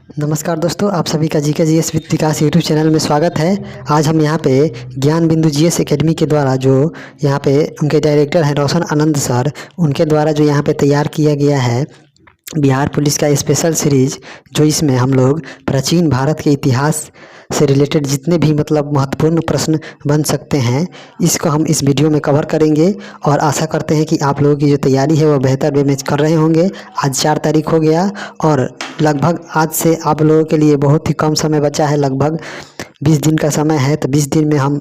नमस्कार दोस्तों, आप सभी का GK GS with Vikas YouTube channel में स्वागत है। आज हम यहाँ पे ज्ञान बिंदु जीएस एकेडमी के द्वारा जो यहाँ पे उनके डायरेक्टर हैं रोशन आनंद सर, उनके द्वारा जो यहाँ पे तैयार किया गया है बिहार पुलिस का स्पेशल सीरीज, जो इसमें हम लोग प्राचीन भारत के इतिहास से रिलेटेड जितने भी महत्वपूर्ण प्रश्न बन सकते हैं, इसको हम इस वीडियो में कवर करेंगे। और आशा करते हैं कि आप लोगों की जो तैयारी है वो बेहतर वे में कर रहे होंगे। आज 4 तारीख हो गया और लगभग आज से आप लोगों के लिए बहुत ही कम समय बचा है, लगभग 20 दिन का समय है। तो 20 दिन में हम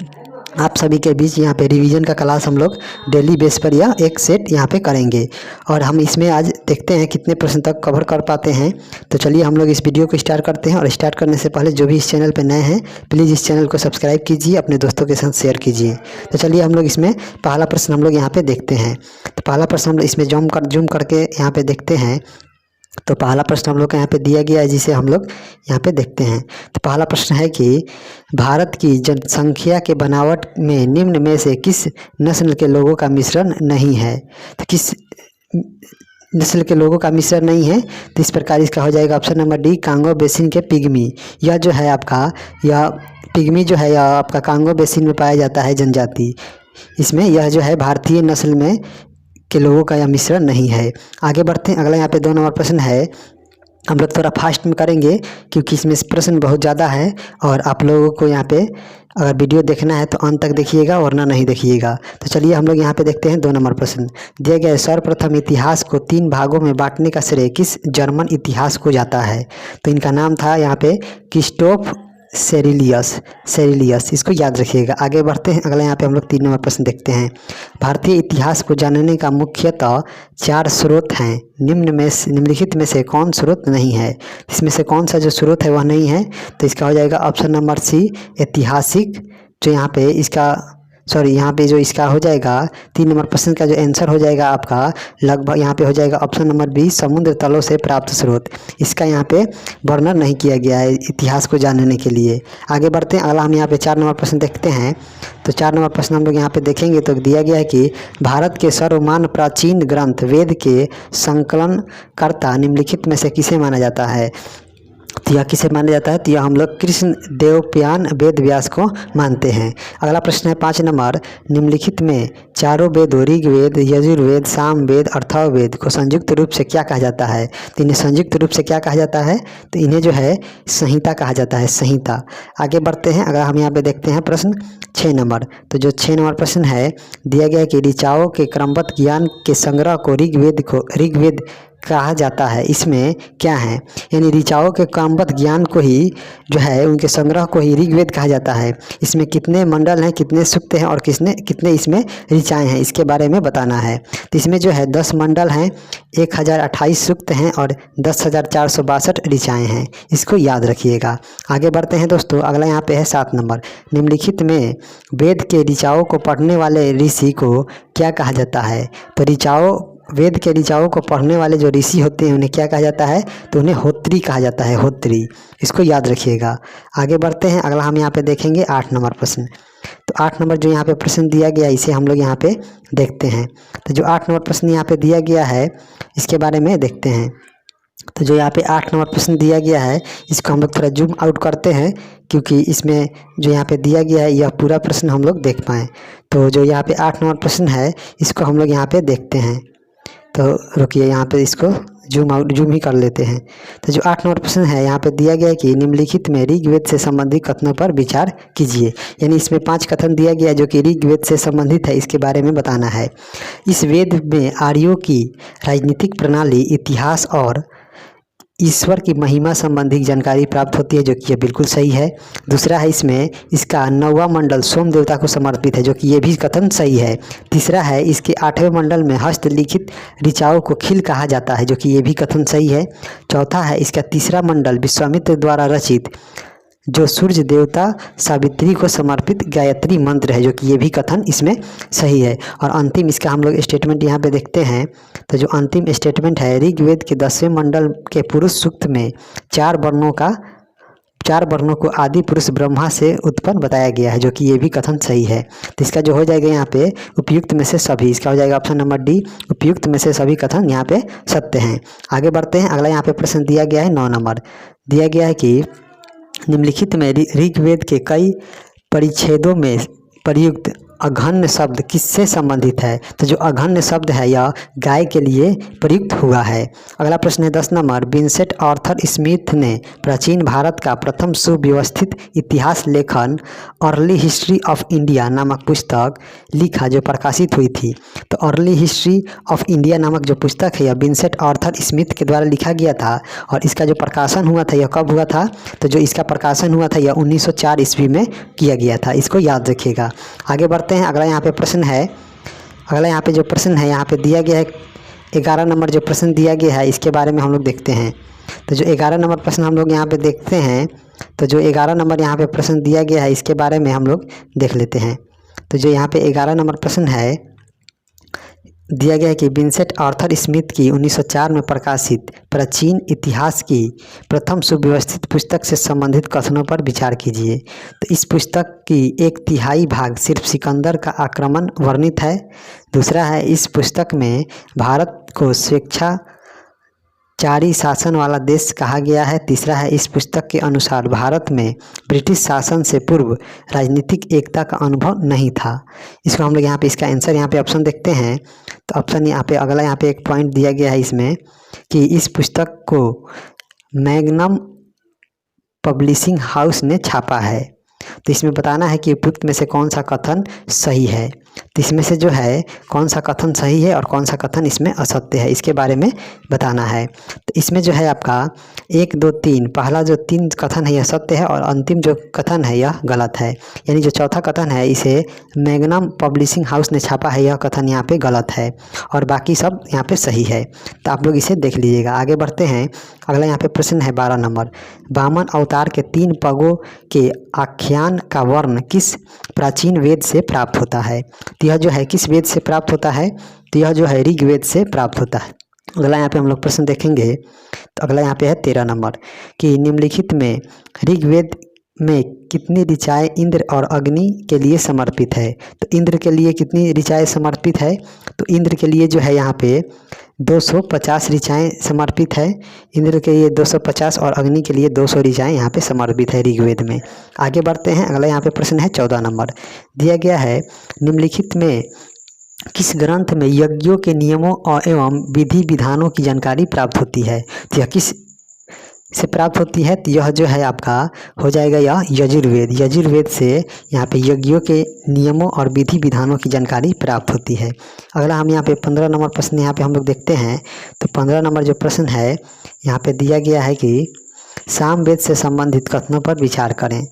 आप सभी के बीच यहाँ पे रिवीजन का क्लास हम लोग डेली बेस पर या एक सेट यहाँ पे करेंगे। और हम इसमें आज देखते हैं कितने प्रश्न तक कवर कर पाते हैं। तो चलिए हम लोग इस वीडियो को स्टार्ट करते हैं। और स्टार्ट करने से पहले जो भी इस चैनल पे नए हैं, प्लीज़ इस चैनल को सब्सक्राइब कीजिए, अपने दोस्तों के साथ शेयर कीजिए। तो चलिए हम लोग इसमें पहला प्रश्न हम लोग यहाँ पे देखते हैं। तो पहला प्रश्न हम लोग इसमें जूम करके यहाँ पे देखते हैं। तो पहला प्रश्न हम लोग का यहाँ पे दिया गया है, जिसे हम लोग यहाँ पे देखते हैं। तो पहला प्रश्न है कि भारत की जनसंख्या के बनावट में निम्न में से किस नस्ल के लोगों का मिश्रण नहीं है। तो किस नस्ल के लोगों का मिश्रण नहीं है, तो इस प्रकार इसका हो जाएगा option number D, Congo basin के पिग्मी। यह जो है आपका, यह पिग्मी जो है यह आपका कांगो बेसिन में पाया जाता है जनजाति। इसमें यह जो है भारतीय नस्ल में के लोगों का यह मिश्रण नहीं है। आगे बढ़ते हैं। अगला यहाँ पे 2 नंबर प्रश्न है। हम लोग थोड़ा फास्ट में करेंगे क्योंकि इसमें प्रश्न बहुत ज़्यादा है और आप लोगों को यहाँ पे अगर वीडियो देखना है तो अंत तक देखिएगा, वरना नहीं देखिएगा। तो चलिए हम लोग यहाँ पे देखते हैं 2 नंबर प्रश्न दिया गया है। सर्वप्रथम इतिहास को 3 भागों में बांटने का श्रेय किस जर्मन इतिहास को जाता है। तो इनका नाम था यहाँ पे क्रिस्टोफ सेरिलियस, इसको याद रखिएगा। आगे बढ़ते हैं। अगला यहाँ पे हम लोग 3 नंबर प्रश्न देखते हैं। भारतीय इतिहास को जानने का मुख्यतः 4 स्रोत हैं, निम्नलिखित में से कौन स्रोत नहीं है। इसमें से कौन सा जो स्रोत है वह नहीं है, तो इसका हो जाएगा ऑप्शन नंबर सी, ऐतिहासिक। जो यहाँ पे इसका यहाँ पे जो इसका हो जाएगा 3 नंबर प्रश्न का जो आंसर हो जाएगा आपका लगभग यहाँ पे हो जाएगा ऑप्शन नंबर बी, समुद्र तलों से प्राप्त स्रोत। इसका यहाँ पे वर्णन नहीं किया गया है इतिहास को जानने के लिए। आगे बढ़ते हैं। अगला हम यहाँ पे 4 नंबर प्रश्न देखते हैं। तो 4 नंबर प्रश्न हम लोग यहाँ पे देखेंगे तो दिया गया है कि भारत के सर्वमान्य प्राचीन ग्रंथ वेद के संकलनकर्ता निम्नलिखित में से किसे माना जाता है। तो यह किसे माना जाता है, तो यह हम लोग कृष्ण देवपायन वेद व्यास को मानते हैं। अगला प्रश्न है 5 नंबर, निम्नलिखित में चारों वेदों ऋग्वेद, यजुर्वेद, सामवेद, अथर्ववेद को संयुक्त रूप से क्या कहा जाता है। तो इन्हें संयुक्त रूप से क्या कहा जाता है, तो इन्हें जो है संहिता कहा जाता है, संहिता। आगे बढ़ते हैं। अगर हम यहाँ पे देखते हैं प्रश्न 6 नंबर, तो जो 6 नंबर प्रश्न है दिया गया है कि ऋचाओं के क्रमबद्ध ज्ञान के संग्रह को ऋग्वेद कहा जाता है। इसमें क्या है, यानी ऋचाओं के क्रमबद्ध ज्ञान को ही जो है उनके संग्रह को ही ऋग्वेद कहा जाता है। इसमें कितने मंडल हैं, कितने सूक्त हैं और कितने इसमें ऋचाएँ हैं, इसके बारे में बताना है। तो इसमें जो है 10 मंडल हैं, 1028 सूक्त हैं और 10,462 ऋचाएँ हैं। इसको याद रखिएगा। आगे बढ़ते हैं दोस्तों। अगला यहाँ पे है 7 नंबर, निम्नलिखित में वेद के ऋचाओं को पढ़ने वाले ऋषि को क्या कहा जाता है। तो वेद के ऋचाओं को पढ़ने वाले जो ऋषि होते हैं उन्हें क्या कहा जाता है, तो उन्हें होत्री कहा जाता है, होत्री। इसको याद रखिएगा। आगे बढ़ते हैं। अगला हम यहाँ पे देखेंगे 8 नंबर प्रश्न। तो 8 नंबर जो यहाँ पे प्रश्न दिया गया इसे हम लोग यहाँ पे देखते हैं। तो जो 8 नंबर प्रश्न यहाँ पे दिया गया है इसके बारे में देखते हैं। तो जो यहाँ पे 8 नंबर प्रश्न दिया गया है इसको हम लोग थोड़ा जूम आउट करते हैं क्योंकि इसमें जो यहाँ पे दिया गया है यह पूरा प्रश्न हम लोग देख पाएँ। तो जो यहाँ पे 8 नंबर प्रश्न है इसको हम लोग यहाँ पे देखते हैं। तो रुकिए, यहाँ पे इसको जूम ही कर लेते हैं। तो जो 8 नंबर प्रश्न है यहाँ पे दिया गया है कि निम्नलिखित में ऋग्वेद से संबंधित कथनों पर विचार कीजिए। यानी इसमें 5 कथन दिया गया है जो कि ऋग्वेद से संबंधित है, इसके बारे में बताना है। इस वेद में आर्यों की राजनीतिक प्रणाली, इतिहास और ईश्वर की महिमा संबंधी जानकारी प्राप्त होती है, जो कि ये बिल्कुल सही है। दूसरा है इसमें इसका 9वां मंडल सोम देवता को समर्पित है, जो कि ये भी कथन सही है। तीसरा है इसके 8वें मंडल में हस्तलिखित ऋचाओं को खिल कहा जाता है, जो कि ये भी कथन सही है। चौथा है इसका 3रा मंडल विश्वामित्र द्वारा रचित जो सूर्य देवता सावित्री को समर्पित गायत्री मंत्र है, जो कि ये भी कथन इसमें सही है। और अंतिम इसका हम लोग स्टेटमेंट यहाँ पे देखते हैं। तो जो अंतिम स्टेटमेंट है, ऋग्वेद के 10वें मंडल के पुरुष सूक्त में 4 चार वर्णों को आदि पुरुष ब्रह्मा से उत्पन्न बताया गया है, जो कि ये भी कथन सही है। तो इसका जो हो जाएगा यहाँ पे उपयुक्त में से सभी, इसका हो जाएगा ऑप्शन नंबर डी, उपयुक्त में से सभी कथन यहाँ पे सत्य हैं। आगे बढ़ते हैं। अगला यहाँ पे प्रश्न दिया गया है 9 नंबर, दिया गया है कि निम्नलिखित में ऋग्वेद के कई परिच्छेदों में प्रयुक्त अघन्य शब्द किससे संबंधित है? तो जो अघन्य शब्द है यह गाय के लिए प्रयुक्त हुआ है। अगला प्रश्न है 10 नंबर, विंसेंट आर्थर स्मिथ ने प्राचीन भारत का प्रथम सुव्यवस्थित इतिहास लेखन अर्ली हिस्ट्री ऑफ इंडिया नामक पुस्तक लिखा, जो प्रकाशित हुई थी। तो अर्ली हिस्ट्री ऑफ इंडिया नामक जो पुस्तक है यह विंसेंट आर्थर स्मिथ के द्वारा लिखा गया था, और इसका जो प्रकाशन हुआ था यह कब हुआ था? तो जो इसका प्रकाशन हुआ था यह 1904 ईस्वी में किया गया था, इसको याद रखिएगा। आगे बढ़ते हैं। अगला यहाँ पे प्रश्न है, अगला यहाँ पे जो प्रश्न है यहाँ पे दिया गया है 11 नंबर जो प्रश्न दिया गया है इसके बारे में हम लोग देखते हैं। तो जो 11 नंबर प्रश्न हम लोग यहाँ पे देखते हैं, तो जो 11 नंबर यहाँ पे प्रश्न दिया गया है इसके बारे में हम लोग देख लेते हैं। तो जो यहाँ पे 11 नंबर प्रश्न है दिया गया है कि विंसेंट आर्थर स्मिथ की 1904 में प्रकाशित प्राचीन इतिहास की प्रथम सुव्यवस्थित पुस्तक से संबंधित कथनों पर विचार कीजिए। तो इस पुस्तक की 1/3 भाग सिर्फ सिकंदर का आक्रमण वर्णित है। दूसरा है, इस पुस्तक में भारत को स्वेच्छाचारी शासन वाला देश कहा गया है। तीसरा है, इस पुस्तक के अनुसार भारत में ब्रिटिश शासन से पूर्व राजनीतिक एकता का अनुभव नहीं था। इसको हम लोग यहाँ पे इसका आंसर यहाँ पे ऑप्शन देखते हैं। तो ऑप्शन यहाँ पे अगला यहाँ पे एक पॉइंट दिया गया है इसमें कि इस पुस्तक को मैग्नम पब्लिशिंग हाउस ने छापा है। तो इसमें बताना है कि उपयुक्त में से कौन सा कथन सही है। तो इसमें से जो है कौन सा कथन सही है और कौन सा कथन इसमें असत्य है, इसके बारे में बताना है। तो इसमें जो है आपका 1, 2, 3, पहला जो 3 कथन है यह सत्य है और अंतिम जो कथन है यह गलत है। यानी जो चौथा कथन है इसे मैग्नम पब्लिशिंग हाउस ने छापा है, यह कथन यहाँ पे गलत है और बाकी सब यहाँ पे सही है। तो आप लोग इसे देख लीजिएगा। आगे बढ़ते हैं। अगला यहाँ पे प्रश्न है 12 नंबर, वामन अवतार के 3 पगों के आख्यान का वर्ण किस प्राचीन वेद से प्राप्त होता है? तो यह जो है किस वेद से प्राप्त होता है? तो यह जो है ऋग्वेद से प्राप्त होता है। अगला यहाँ पे हम लोग प्रश्न देखेंगे। तो अगला यहाँ पे है 13 नंबर कि निम्नलिखित में ऋग्वेद में कितनी ऋचाएँ इंद्र और अग्नि के लिए समर्पित है? तो इंद्र के लिए कितनी ऋचाएँ समर्पित है? तो इंद्र के लिए जो है यहाँ पे 250 ऋचाएँ समर्पित है। इंद्र के लिए 250 और अग्नि के लिए 200 ऋचाएँ यहाँ पे समर्पित है ऋग्वेद में। आगे बढ़ते हैं। अगला यहाँ पे प्रश्न है 14 नंबर, दिया गया है निम्नलिखित में किस ग्रंथ में यज्ञों के नियमों और एवं विधि विधानों की जानकारी प्राप्त होती है? तो यह किस से प्राप्त होती है? तो यह जो है आपका हो जाएगा यह यजुर्वेद। यजुर्वेद से यहाँ पे यज्ञों के नियमों और विधि विधानों की जानकारी प्राप्त होती है। अगला हम यहाँ पे 15 नंबर प्रश्न यहाँ पे हम लोग देखते हैं। तो 15 नंबर जो प्रश्न है यहाँ पे दिया गया है कि सामवेद से संबंधित कथनों पर विचार करें।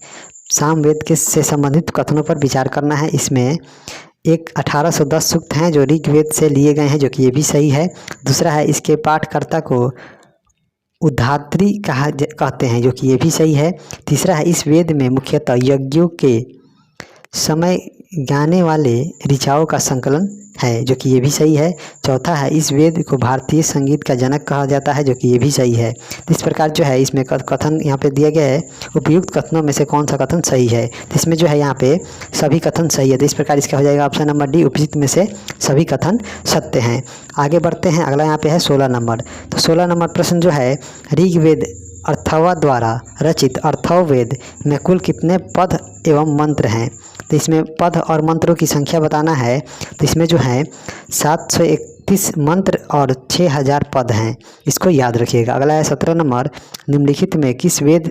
सामवेद के से संबंधित कथनों पर विचार करना है। इसमें एक 1810 सूक्त हैं जो ऋग्वेद से लिए गए हैं, जो कि ये भी सही है। दूसरा है, इसके पाठकर्ता को उद्धात्री कहते हैं, जो कि ये भी सही है। तीसरा है, इस वेद में मुख्यतः यज्ञों के समय गाने वाले ऋचाओं का संकलन है, जो कि ये भी सही है। चौथा है, इस वेद को भारतीय संगीत का जनक कहा जाता है, जो कि ये भी सही है। इस प्रकार जो है इसमें कथन यहाँ पे दिया गया है उपयुक्त कथनों में से कौन सा कथन सही है। तो इसमें जो है यहाँ पे सभी कथन सही है। तो इस प्रकार इसका हो जाएगा ऑप्शन नंबर डी, उपयुक्त में से सभी कथन सत्य हैं। आगे बढ़ते हैं। अगला यहाँ पे है 16 नंबर। तो 16 नंबर प्रश्न जो है, ऋग्वेद अथर्व द्वारा रचित अथर्ववेद में कुल कितने पद एवं मंत्र हैं? तो इसमें पद और मंत्रों की संख्या बताना है। तो इसमें जो है 731 मंत्र और 6000 पद हैं, इसको याद रखिएगा। अगला है 17 नंबर, निम्नलिखित में किस वेद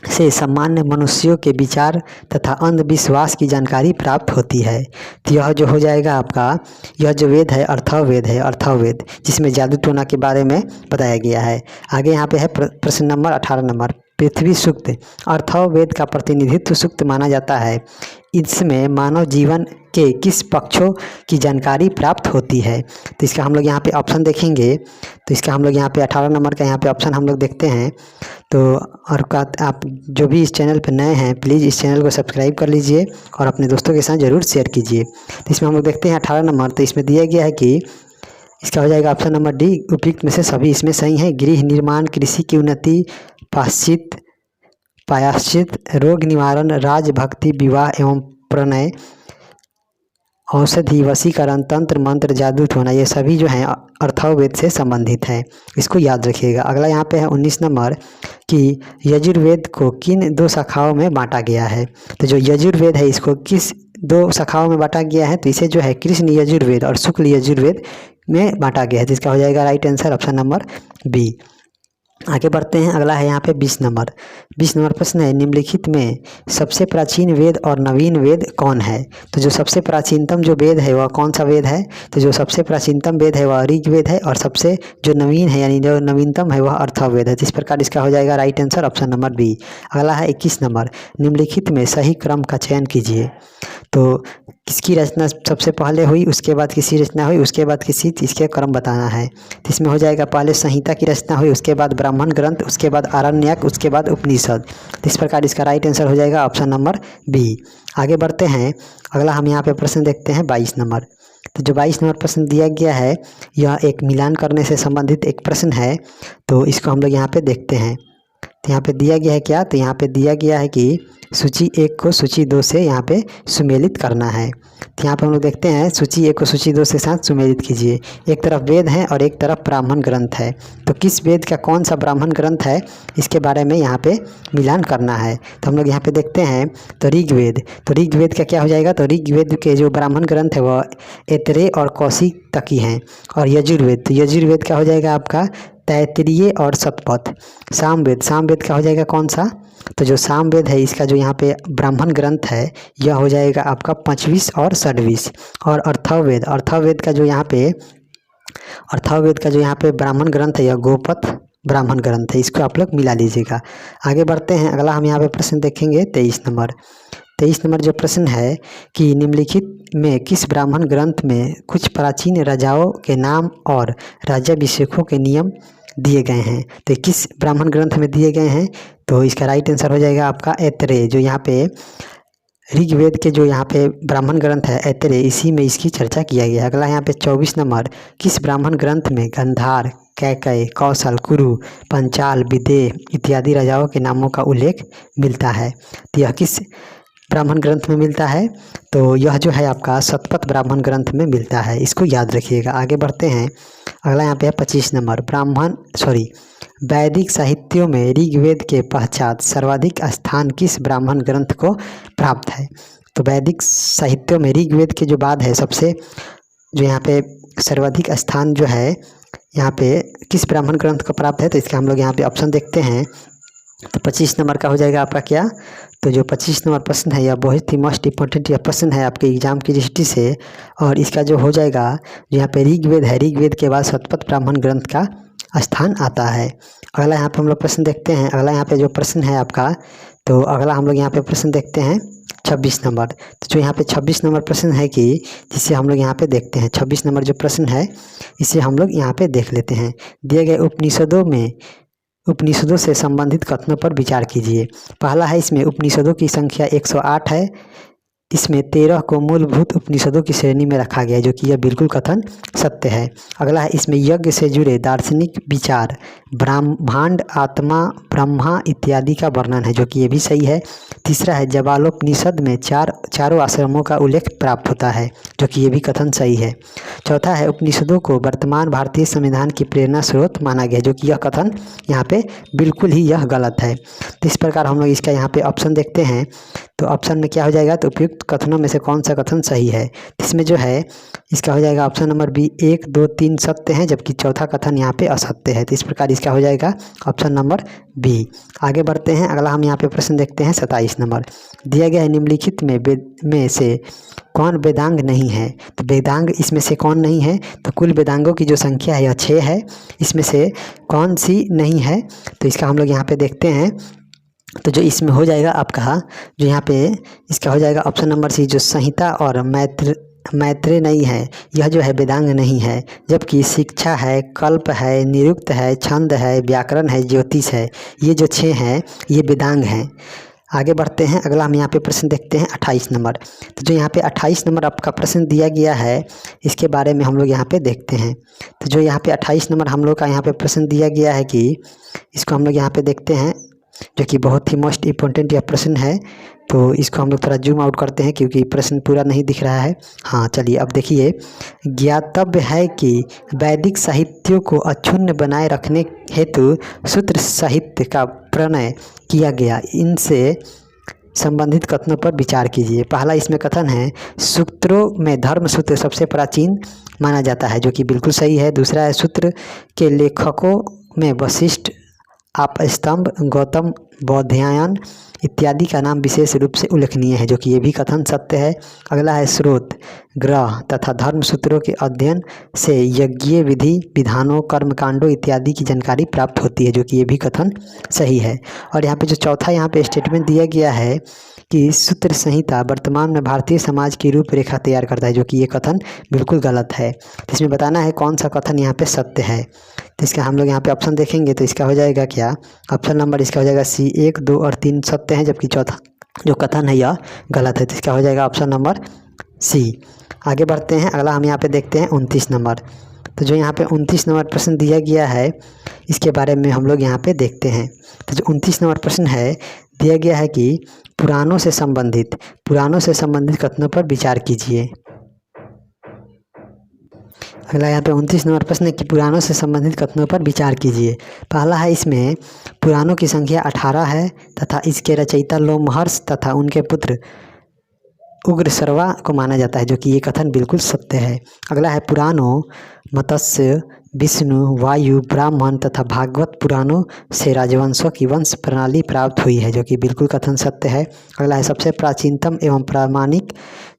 से सामान्य मनुष्यों के विचार तथा अंधविश्वास की जानकारी प्राप्त होती है? तो यह जो हो जाएगा आपका, यह जो वेद है अथर्ववेद है, अथर्ववेद, जिसमें जादू टोना के बारे में बताया गया है। आगे यहाँ पे है प्रश्न नंबर 18 नंबर, पृथ्वी सूक्त अथर्ववेद का प्रतिनिधित्व सूक्त माना जाता है। इसमें मानव जीवन के किस पक्षों की जानकारी प्राप्त होती है? तो इसका हम लोग यहाँ पे ऑप्शन देखेंगे। तो इसका हम लोग यहाँ पे 18 नंबर का यहाँ पे ऑप्शन हम लोग देखते हैं। तो और आप जो भी इस चैनल पर नए हैं प्लीज़ इस चैनल को सब्सक्राइब कर लीजिए और अपने दोस्तों के साथ ज़रूर शेयर कीजिए। तो इसमें हम लोग देखते हैं 18 नंबर। तो इसमें दिया गया है कि इसका हो जाएगा ऑप्शन नंबर डी, उपयुक्त में से सभी इसमें सही हैं। गृह निर्माण, कृषि की उन्नति, पाश्चात्य प्रायश्चित, रोग निवारण, राजभक्ति, विवाह एवं प्रणय, औषधि, वशीकरण, तंत्र मंत्र, जादू टोना, ये सभी जो हैं अथर्ववेद से संबंधित है। इसको याद रखिएगा। अगला यहाँ पे है 19 नंबर कि यजुर्वेद को किन 2 शाखाओं में बांटा गया है। तो जो यजुर्वेद है इसको किस 2 शाखाओं में बांटा गया है, तो इसे जो है कृष्ण यजुर्वेद और शुक्ल यजुर्वेद में बांटा गया है। तो इसका हो जाएगा right answer option number B. आगे बढ़ते हैं। अगला है यहाँ पे 20 नंबर। 20 नंबर प्रश्न है, निम्नलिखित में सबसे प्राचीन वेद और नवीन वेद कौन है। तो जो सबसे प्राचीनतम जो वेद है वह कौन सा वेद है, तो जो सबसे प्राचीनतम वेद है वह ऋग्वेद है और सबसे जो नवीन है यानी जो नवीनतम है वह अथर्ववेद है। तो इस प्रकार इसका हो जाएगा right answer option number B. अगला है 21 नंबर, निम्नलिखित में सही क्रम का चयन कीजिए। तो किसकी रचना सबसे पहले हुई, उसके बाद किसी रचना हुई, उसके बाद किसी चीज़ के क्रम बताना है। तो इसमें हो जाएगा पहले संहिता की रचना हुई, उसके बाद ब्राह्मण ग्रंथ, उसके बाद आरण्यक, उसके बाद उपनिषद। तो इस प्रकार इसका राइट आंसर हो जाएगा ऑप्शन नंबर बी। आगे बढ़ते हैं। अगला हम यहाँ पे प्रश्न देखते हैं 22 नंबर। तो जो 22 नंबर प्रश्न दिया गया है यह एक मिलान करने से संबंधित एक प्रश्न है। तो इसको हम लोग यहाँ पे देखते हैं। तो यहाँ पे दिया गया है क्या, तो यहाँ पे दिया गया है कि सूची 1 को सूची 2 से यहाँ पे सुमेलित करना है। तो यहाँ पे हम लोग देखते हैं सूची 1 को सूची 2 से साथ सुमेलित कीजिए। एक तरफ वेद है और एक तरफ ब्राह्मण ग्रंथ है, तो किस वेद का कौन सा ब्राह्मण ग्रंथ है इसके बारे में यहाँ पे मिलान करना है। तो हम लोग यहाँ पे देखते हैं तो ऋग्वेद, तो ऋग्वेद का क्या हो जाएगा, तो ऋग्वेद के जो ब्राह्मण ग्रंथ है वह ऐतरेय और कौशिक तकी हैं। और यजुर्वेद, तो यजुर्वेद का हो जाएगा आपका तैत्तिरीय और शतपथ। सामवेद, सामवेद का हो जाएगा कौन सा, तो जो सामवेद है इसका जो यहाँ पे ब्राह्मण ग्रंथ है यह हो जाएगा आपका 25 और 26। और अथर्ववेद, अथर्ववेद का जो यहाँ पे अथर्ववेद का जो यहाँ पे ब्राह्मण ग्रंथ है यह गोपथ ब्राह्मण ग्रंथ है। इसको आप लोग मिला लीजिएगा। आगे बढ़ते हैं। अगला हम यहाँ पे प्रश्न देखेंगे 23 नंबर। 23 नंबर जो प्रश्न है कि निम्नलिखित में किस ब्राह्मण ग्रंथ में कुछ प्राचीन राजाओं के नाम और राज्याभिषेकों के नियम दिए गए हैं। तो किस ब्राह्मण ग्रंथ में दिए गए हैं, तो इसका राइट आंसर हो जाएगा आपका ऐतरेय। जो यहाँ पे ऋग्वेद के जो यहाँ पे ब्राह्मण ग्रंथ है ऐतरेय, इसी में इसकी चर्चा किया गया है। अगला यहाँ पे 24 नंबर, किस ब्राह्मण ग्रंथ में गंधार, कैकय, कौशल, कुरु, पंचाल, विदेह इत्यादि राजाओं के नामों का उल्लेख मिलता है। तो यह किस ब्राह्मण ग्रंथ में मिलता है, तो यह जो है आपका शतपथ ब्राह्मण ग्रंथ में मिलता है। इसको याद रखिएगा। आगे बढ़ते हैं। अगला यहाँ पे है 25 नंबर, वैदिक साहित्यों में ऋग्वेद के पश्चात सर्वाधिक स्थान किस ब्राह्मण ग्रंथ को प्राप्त है। तो वैदिक साहित्यों में ऋग्वेद के जो बाद है सबसे जो यहाँ पे सर्वाधिक स्थान जो है यहाँ पे किस ब्राह्मण ग्रंथ को प्राप्त है, तो इसका हम लोग यहाँ पे ऑप्शन देखते हैं। तो 25 नंबर का हो जाएगा आपका क्या, तो जो 25 नंबर प्रश्न है यह बहुत ही मोस्ट इंपॉर्टेंट यह प्रश्न है आपके एग्जाम की दृष्टि से। और इसका जो हो जाएगा जो यहाँ पे ऋग्वेद है, ऋग्वेद के बाद शतपथ ब्राह्मण ग्रंथ का स्थान आता है। अगला यहाँ पे हम लोग प्रश्न देखते हैं। अगला यहाँ पे जो प्रश्न है आपका, तो अगला हम लोग यहाँ पे प्रश्न देखते हैं 26 नंबर। तो जो यहाँ पे 26 नंबर प्रश्न है कि जिसे हम लोग यहाँ पे देखते हैं 26 नंबर जो प्रश्न है इसे हम लोग यहाँ पे देख लेते हैं। दिए गए उपनिषदों से संबंधित कथनों पर विचार कीजिए। पहला है इसमें उपनिषदों की संख्या 108 है। इसमें 13 को मूलभूत उपनिषदों की श्रेणी में रखा गया है, जो कि यह बिल्कुल कथन सत्य है। अगला है इसमें यज्ञ से जुड़े दार्शनिक विचार, ब्रह्मांड, आत्मा, ब्रह्मा इत्यादि का वर्णन है, जो कि ये भी सही है। तीसरा है जबालोपनिषद में चारों आश्रमों का उल्लेख प्राप्त होता है, जो कि ये भी कथन सही है। चौथा है उपनिषदों को वर्तमान भारतीय संविधान की प्रेरणा स्रोत माना गया, जो कि यह कथन यहाँ पे बिल्कुल ही यह गलत है। तो इस प्रकार हम लोग इसका यहाँ पे ऑप्शन देखते हैं। तो ऑप्शन में क्या हो जाएगा, तो उपयुक्त कथनों में से कौन सा कथन सही है। इसमें जो है इसका हो जाएगा ऑप्शन नंबर बी 1, 2, 3 सत्य हैं, जबकि चौथा कथन यहाँ पे असत्य है। तो इस प्रकार इसका हो जाएगा ऑप्शन नंबर बी। आगे बढ़ते हैं। अगला हम यहाँ पे प्रश्न देखते हैं 27 नंबर। दिया गया है निम्नलिखित में से कौन वेदांग नहीं है। तो वेदांग इसमें से कौन नहीं है, तो कुल वेदांगों की जो संख्या है यह 6 है। इसमें से कौन सी नहीं है, तो इसका हम लोग यहाँ पे देखते हैं। तो जो इसमें हो जाएगा आपका जो यहाँ पे इसका हो जाएगा ऑप्शन नंबर सी, जो संहिता और मैत्रेय नहीं है, यह जो है वेदांग नहीं है। जबकि शिक्षा है, कल्प है, निरुक्त है, छंद है, व्याकरण है, ज्योतिष है, ये जो 6 हैं ये वेदांग हैं। आगे बढ़ते हैं। अगला हम यहाँ पे प्रश्न देखते हैं 28 नंबर। तो जो यहाँ पे 28 नंबर आपका प्रश्न दिया गया है इसके बारे में हम लोग यहाँ पे देखते हैं। तो जो यहाँ पे 28 नंबर हम लोग का यहाँ पे प्रश्न दिया गया है कि इसको हम लोग यहाँ पे देखते हैं। जो कि बहुत ही मोस्ट इम्पोर्टेंट यह प्रश्न है। तो इसको हम लोग थोड़ा जूम आउट करते हैं क्योंकि प्रश्न पूरा नहीं दिख रहा है। हाँ चलिए अब देखिए, ज्ञातव्य है कि वैदिक साहित्यों को अक्षुण्ण बनाए रखने हेतु सूत्र साहित्य का प्रणय किया गया। इनसे संबंधित कथनों पर विचार कीजिए। पहला इसमें कथन है, सूत्रों में धर्म सूत्र सबसे प्राचीन माना जाता है, जो कि बिल्कुल सही है। दूसरा है, सूत्र के लेखकों में वशिष्ठ, आपस्तंभ, गौतम, बौधायन इत्यादि का नाम विशेष रूप से उल्लेखनीय है, जो कि ये भी कथन सत्य है। अगला है, स्रोत, ग्रह तथा धर्म सूत्रों के अध्ययन से यज्ञ विधि, विधानों, कर्मकांडों इत्यादि की जानकारी प्राप्त होती है, जो कि ये भी कथन सही है। और यहाँ पे जो चौथा यहाँ पे स्टेटमेंट दिया गया है कि सूत्र संहिता वर्तमान में भारतीय समाज की रूपरेखा तैयार करता है, जो कि ये कथन बिल्कुल गलत है। तो इसमें बताना है कौन सा कथन यहाँ पे सत्य है। तो इसका हम लोग यहाँ पे ऑप्शन देखेंगे तो इसका हो जाएगा क्या, ऑप्शन नंबर इसका हो जाएगा सी, 1, 2 और 3 सत्य हैं, जबकि चौथा जो कथन है यह गलत है। तो इसका हो जाएगा ऑप्शन नंबर सी। आगे बढ़ते हैं, अगला हम यहाँ पे देखते हैं 29 नंबर। तो जो यहाँ पे 29 नंबर प्रश्न दिया गया है इसके बारे में हम लोग यहाँ पे देखते हैं। तो जो 29 नंबर प्रश्न है, दिया गया है कि पुराणों से संबंधित कथनों पर विचार कीजिए। अगला यहाँ पे 29 नंबर प्रश्न है कि पुराणों से संबंधित कथनों पर विचार कीजिए। पहला है, इसमें पुराणों की संख्या 18 है तथा इसके रचयिता लोमहर्ष तथा उनके पुत्र उग्रसर्वा को माना जाता है, जो कि ये कथन बिल्कुल सत्य है। अगला है, पुराणों मत्स्य, विष्णु, वायु, ब्राह्मण तथा भागवत पुराणों से राजवंशों की वंश प्रणाली प्राप्त हुई है, जो कि बिल्कुल कथन सत्य है। अगला है, सबसे प्राचीनतम एवं प्रामाणिक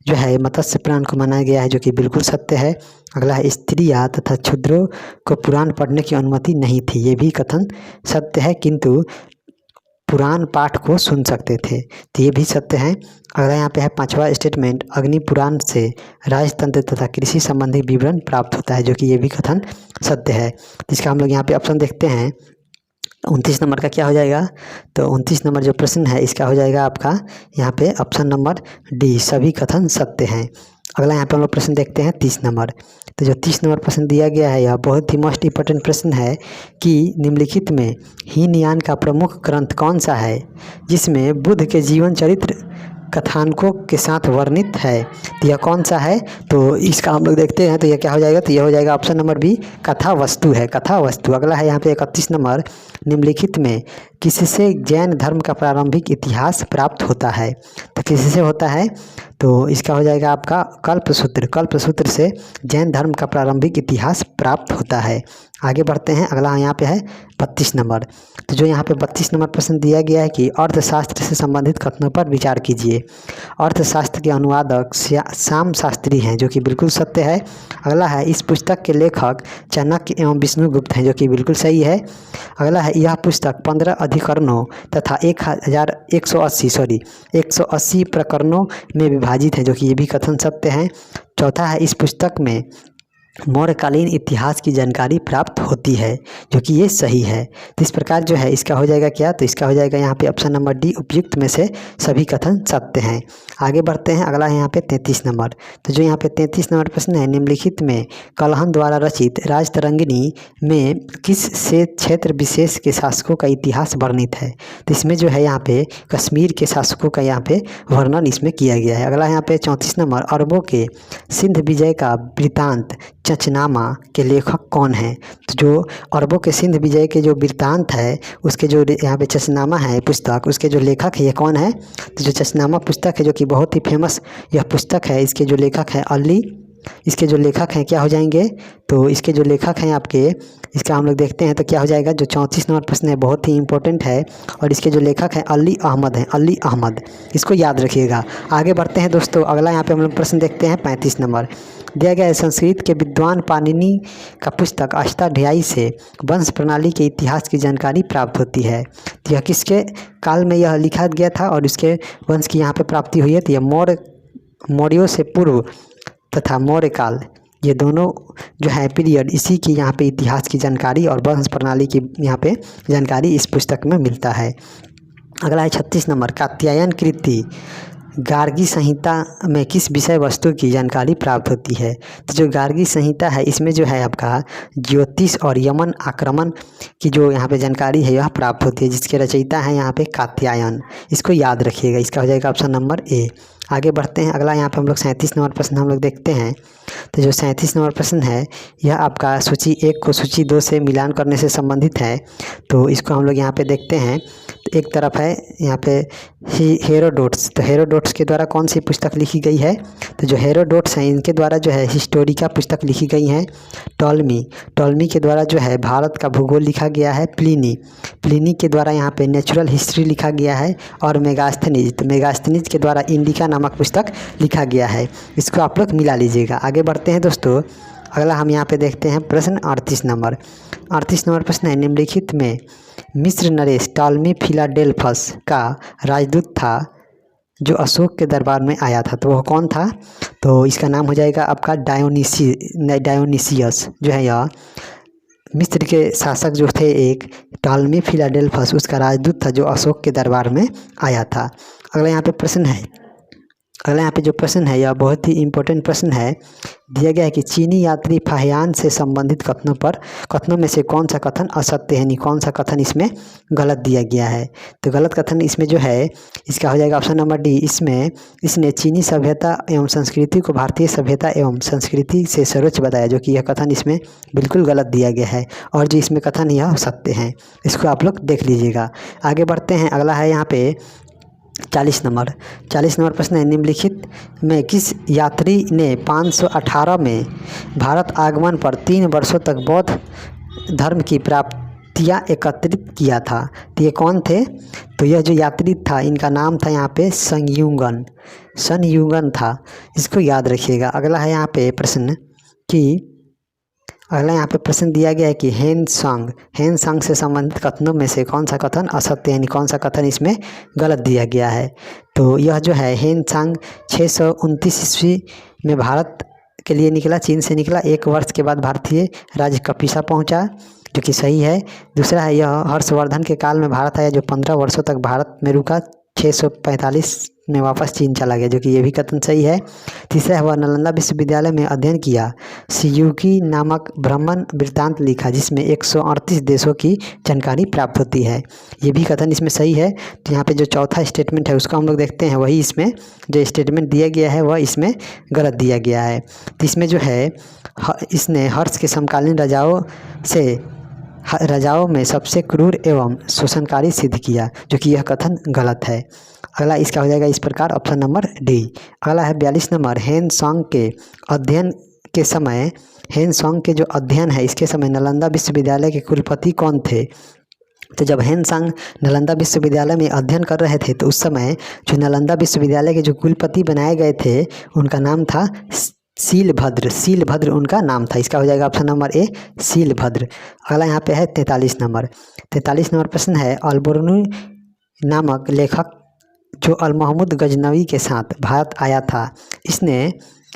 जो है मत्स्य पुराण को माना गया है, जो कि बिल्कुल सत्य है। अगला है, स्त्रियां तथा क्षुद्रों को पुराण पढ़ने की अनुमति नहीं थी, ये भी कथन सत्य है, किंतु पुराण पाठ को सुन सकते थे, तो ये भी सत्य है। अगला यहाँ पे है 5वां स्टेटमेंट, अग्नि पुराण से राजतंत्र तथा कृषि संबंधी विवरण प्राप्त होता है, जो कि ये भी कथन सत्य है। इसका हम लोग यहाँ पे ऑप्शन देखते हैं 29 नंबर का क्या हो जाएगा। तो 29 नंबर जो प्रश्न है इसका हो जाएगा आपका यहाँ पे ऑप्शन नंबर डी, सभी कथन सत्य हैं। अगला यहाँ पे हम लोग प्रश्न देखते हैं 30 नंबर। तो जो 30 नंबर प्रश्न दिया गया है यह बहुत ही मोस्ट इम्पोर्टेंट प्रश्न है कि निम्नलिखित में हीनयान का प्रमुख ग्रंथ कौन सा है जिसमें बुद्ध के जीवन चरित्र कथानकों के साथ वर्णित है, तो यह कौन सा है। तो इसका हम लोग देखते हैं, तो यह क्या हो जाएगा, तो यह हो जाएगा ऑप्शन नंबर बी, कथा वस्तु है, कथा वस्तु। अगला है यहाँ पे 31 नंबर, निम्नलिखित में किससे जैन धर्म का प्रारंभिक इतिहास प्राप्त होता है, तो किससे होता है, तो इसका हो जाएगा आपका कल्पसूत्र से जैन धर्म का प्रारंभिक इतिहास प्राप्त होता है। आगे बढ़ते हैं, अगला यहाँ पे है 32 नंबर। तो जो यहाँ पे 32 नंबर प्रश्न दिया गया है कि अर्थशास्त्र से संबंधित कथनों पर विचार कीजिए। अर्थशास्त्र के अनुवादक श्याम शास्त्री हैं, जो कि बिल्कुल सत्य है। अगला है, इस पुस्तक के लेखक चाणक्य एवं विष्णुगुप्त हैं, जो कि बिल्कुल सही है। अगला है, यह पुस्तक 15 अधिकरणों तथा 180 प्रकरणों में विभाजित है, जो कि ये भी कथन सत्य है। चौथा है, इस पुस्तक में मौर्यकालीन इतिहास की जानकारी प्राप्त होती है, जो कि ये सही है। तो इस प्रकार जो है इसका हो जाएगा क्या, तो इसका हो जाएगा यहाँ पे ऑप्शन नंबर डी, उपयुक्त में से सभी कथन सत्य हैं। आगे बढ़ते हैं, अगला है यहाँ पे 33 नंबर। तो जो यहाँ पे 33 नंबर प्रश्न है, निम्नलिखित में कलहन द्वारा रचित राजतरंगिणी में किस से क्षेत्र विशेष के शासकों का इतिहास वर्णित है, तो इसमें जो है यहाँ पे कश्मीर के शासकों का यहाँ पे वर्णन इसमें किया गया है। अगला यहाँ पे 34 नंबर, अरबों के सिंध विजय का वृतांत चचनामा के लेखक कौन है, तो जो अरबों के सिंध विजय के जो वृत्तांत है उसके जो यहाँ पे चचनामा है पुस्तक, उसके जो लेखक है ये कौन है, तो जो चचनामा पुस्तक है जो कि बहुत ही फेमस यह पुस्तक है, इसके जो लेखक है इसके जो लेखक हैं क्या हो जाएंगे, तो इसके जो लेखक हैं आपके, इसका हम लोग देखते हैं तो क्या हो जाएगा, जो 34 नंबर प्रश्न है बहुत ही इंपॉर्टेंट है और इसके जो लेखक हैं अली अहमद हैं, अली अहमद, इसको याद रखिएगा। आगे बढ़ते हैं दोस्तों, अगला यहाँ पे हम लोग प्रश्न देखते हैं 35 नंबर। दिया गया है, संस्कृत के विद्वान पाणिनि का पुस्तक अष्टाध्यायी से वंश प्रणाली के इतिहास की जानकारी प्राप्त होती है, तो यह किसके काल में यह लिखा गया था और इसके वंश की यहाँ पे प्राप्ति हुई है, तो यह मौर्यों से पूर्व तथा मौर्य काल, ये दोनों जो है पीरियड, इसी की यहाँ पे इतिहास की जानकारी और वंश प्रणाली की यहाँ पे जानकारी इस पुस्तक में मिलता है। अगला है 36 नंबर, कात्यायन कृति गार्गी संहिता में किस विषय वस्तु की जानकारी प्राप्त होती है? तो जो गार्गी संहिता है इसमें जो है आपका ज्योतिष और यमन आक्रमण की जो यहाँ पे जानकारी है यह प्राप्त होती है, जिसके रचयिता है यहाँ पे कात्यायन। इसको याद रखिएगा, इसका हो जाएगा ऑप्शन नंबर ए। आगे बढ़ते हैं, अगला यहाँ पे हम लोग 37 नंबर प्रश्न हम लोग देखते हैं। तो जो 37 नंबर प्रश्न है यह आपका सूची 1 को सूची 2 से मिलान करने से संबंधित है। तो इसको हम लोग यहाँ पे देखते हैं। तो एक तरफ है यहाँ पे हेरोडोट्स। तो हेरोडोट्स के द्वारा कौन सी पुस्तक लिखी गई है? तो जो हेरोडोट्स हैं इनके द्वारा जो है हिस्टोरिका पुस्तक लिखी गई है। टॉलमी के द्वारा जो है भारत का भूगोल लिखा गया है। प्लिनी के द्वारा यहाँ पे नेचुरल हिस्ट्री लिखा गया है। और मेगास्थनीज के द्वारा इंडिका नामक पुस्तक लिखा गया है। इसको आप लोग मिला लीजिएगा। आगे बढ़ते हैं दोस्तों, अगला हम यहाँ पे देखते हैं प्रश्न 38 नंबर प्रश्न है, निम्नलिखित में मिस्र नरेश टॉलमी फिलाडेल्फस का राजदूत था जो अशोक के दरबार में आया था, तो वह कौन था? तो इसका नाम हो जाएगा आपका डायोनिसियस जो है यह मिस्र के शासक जो थे एक टॉलमी फिलाडेल्फस उसका राजदूत था जो अशोक के दरबार में आया था। अगला यहाँ पे जो प्रश्न है यह बहुत ही इम्पोर्टेंट प्रश्न है। दिया गया है कि चीनी यात्री फाहियान से संबंधित कथनों में से कौन सा कथन असत्य है, यानी कौन सा कथन इसमें गलत दिया गया है? तो गलत कथन इसमें जो है इसका हो जाएगा ऑप्शन नंबर डी। इसने चीनी सभ्यता एवं संस्कृति को भारतीय सभ्यता एवं संस्कृति से सर्वोच्च बताया, जो कि यह कथन इसमें बिल्कुल गलत दिया गया है। और जो इसमें कथन यह सत्य है, इसको आप लोग देख लीजिएगा। आगे बढ़ते हैं, अगला है यहाँ पे 40 नंबर प्रश्न है, निम्नलिखित में किस यात्री ने 518 में भारत आगमन पर 3 वर्षों तक बौद्ध धर्म की प्राप्तियां एकत्रित किया था? तो ये कौन थे? तो यह जो यात्री था इनका नाम था यहाँ पे सनयुंगन था। इसको याद रखिएगा। अगला यहाँ पे प्रश्न दिया गया है कि हेनसांग से संबंधित कथनों में से कौन सा कथन असत्य, यानी कौन सा कथन इसमें गलत दिया गया है? तो यह जो है हेनसांग 629 ईस्वी में भारत के लिए निकला, चीन से निकला। 1 वर्ष के बाद भारतीय राज्य कपिसा पहुंचा, जो कि सही है। दूसरा है यह हर्षवर्धन के काल में भारत आया, जो 15 वर्षों तक भारत में रुका, 645 में वापस चीन चला गया, जो कि ये भी कथन सही है। तीसरा है वह नालंदा विश्वविद्यालय में अध्ययन किया, सियूकी नामक भ्रमण वृत्तांत लिखा, जिसमें 138 देशों की जानकारी प्राप्त होती है। ये भी कथन इसमें सही है। तो यहाँ पे जो चौथा स्टेटमेंट है उसको हम लोग देखते हैं, वही इसमें जो स्टेटमेंट दिया गया है वह इसमें गलत दिया गया है। तो इसमें जो है इसने हर्ष के समकालीन राजाओं में सबसे क्रूर एवं शोषणकारी सिद्ध किया, जो कि यह कथन गलत है। अगला इसका हो जाएगा इस प्रकार ऑप्शन नंबर डी। अगला है 42 नंबर, हेनसांग के जो अध्ययन है इसके समय नालंदा विश्वविद्यालय के कुलपति कौन थे? तो जब हेनसांग नालंदा विश्वविद्यालय में अध्ययन कर रहे थे तो उस समय जो नालंदा विश्वविद्यालय के जो कुलपति बनाए गए थे उनका नाम था शीलभद्र उनका नाम था। इसका हो जाएगा ऑप्शन नंबर ए, शीलभद्र। अगला यहाँ पे है 43 नंबर प्रश्न है, अलबरूनी नामक लेखक जो अलमहमूद गजनवी के साथ भारत आया था,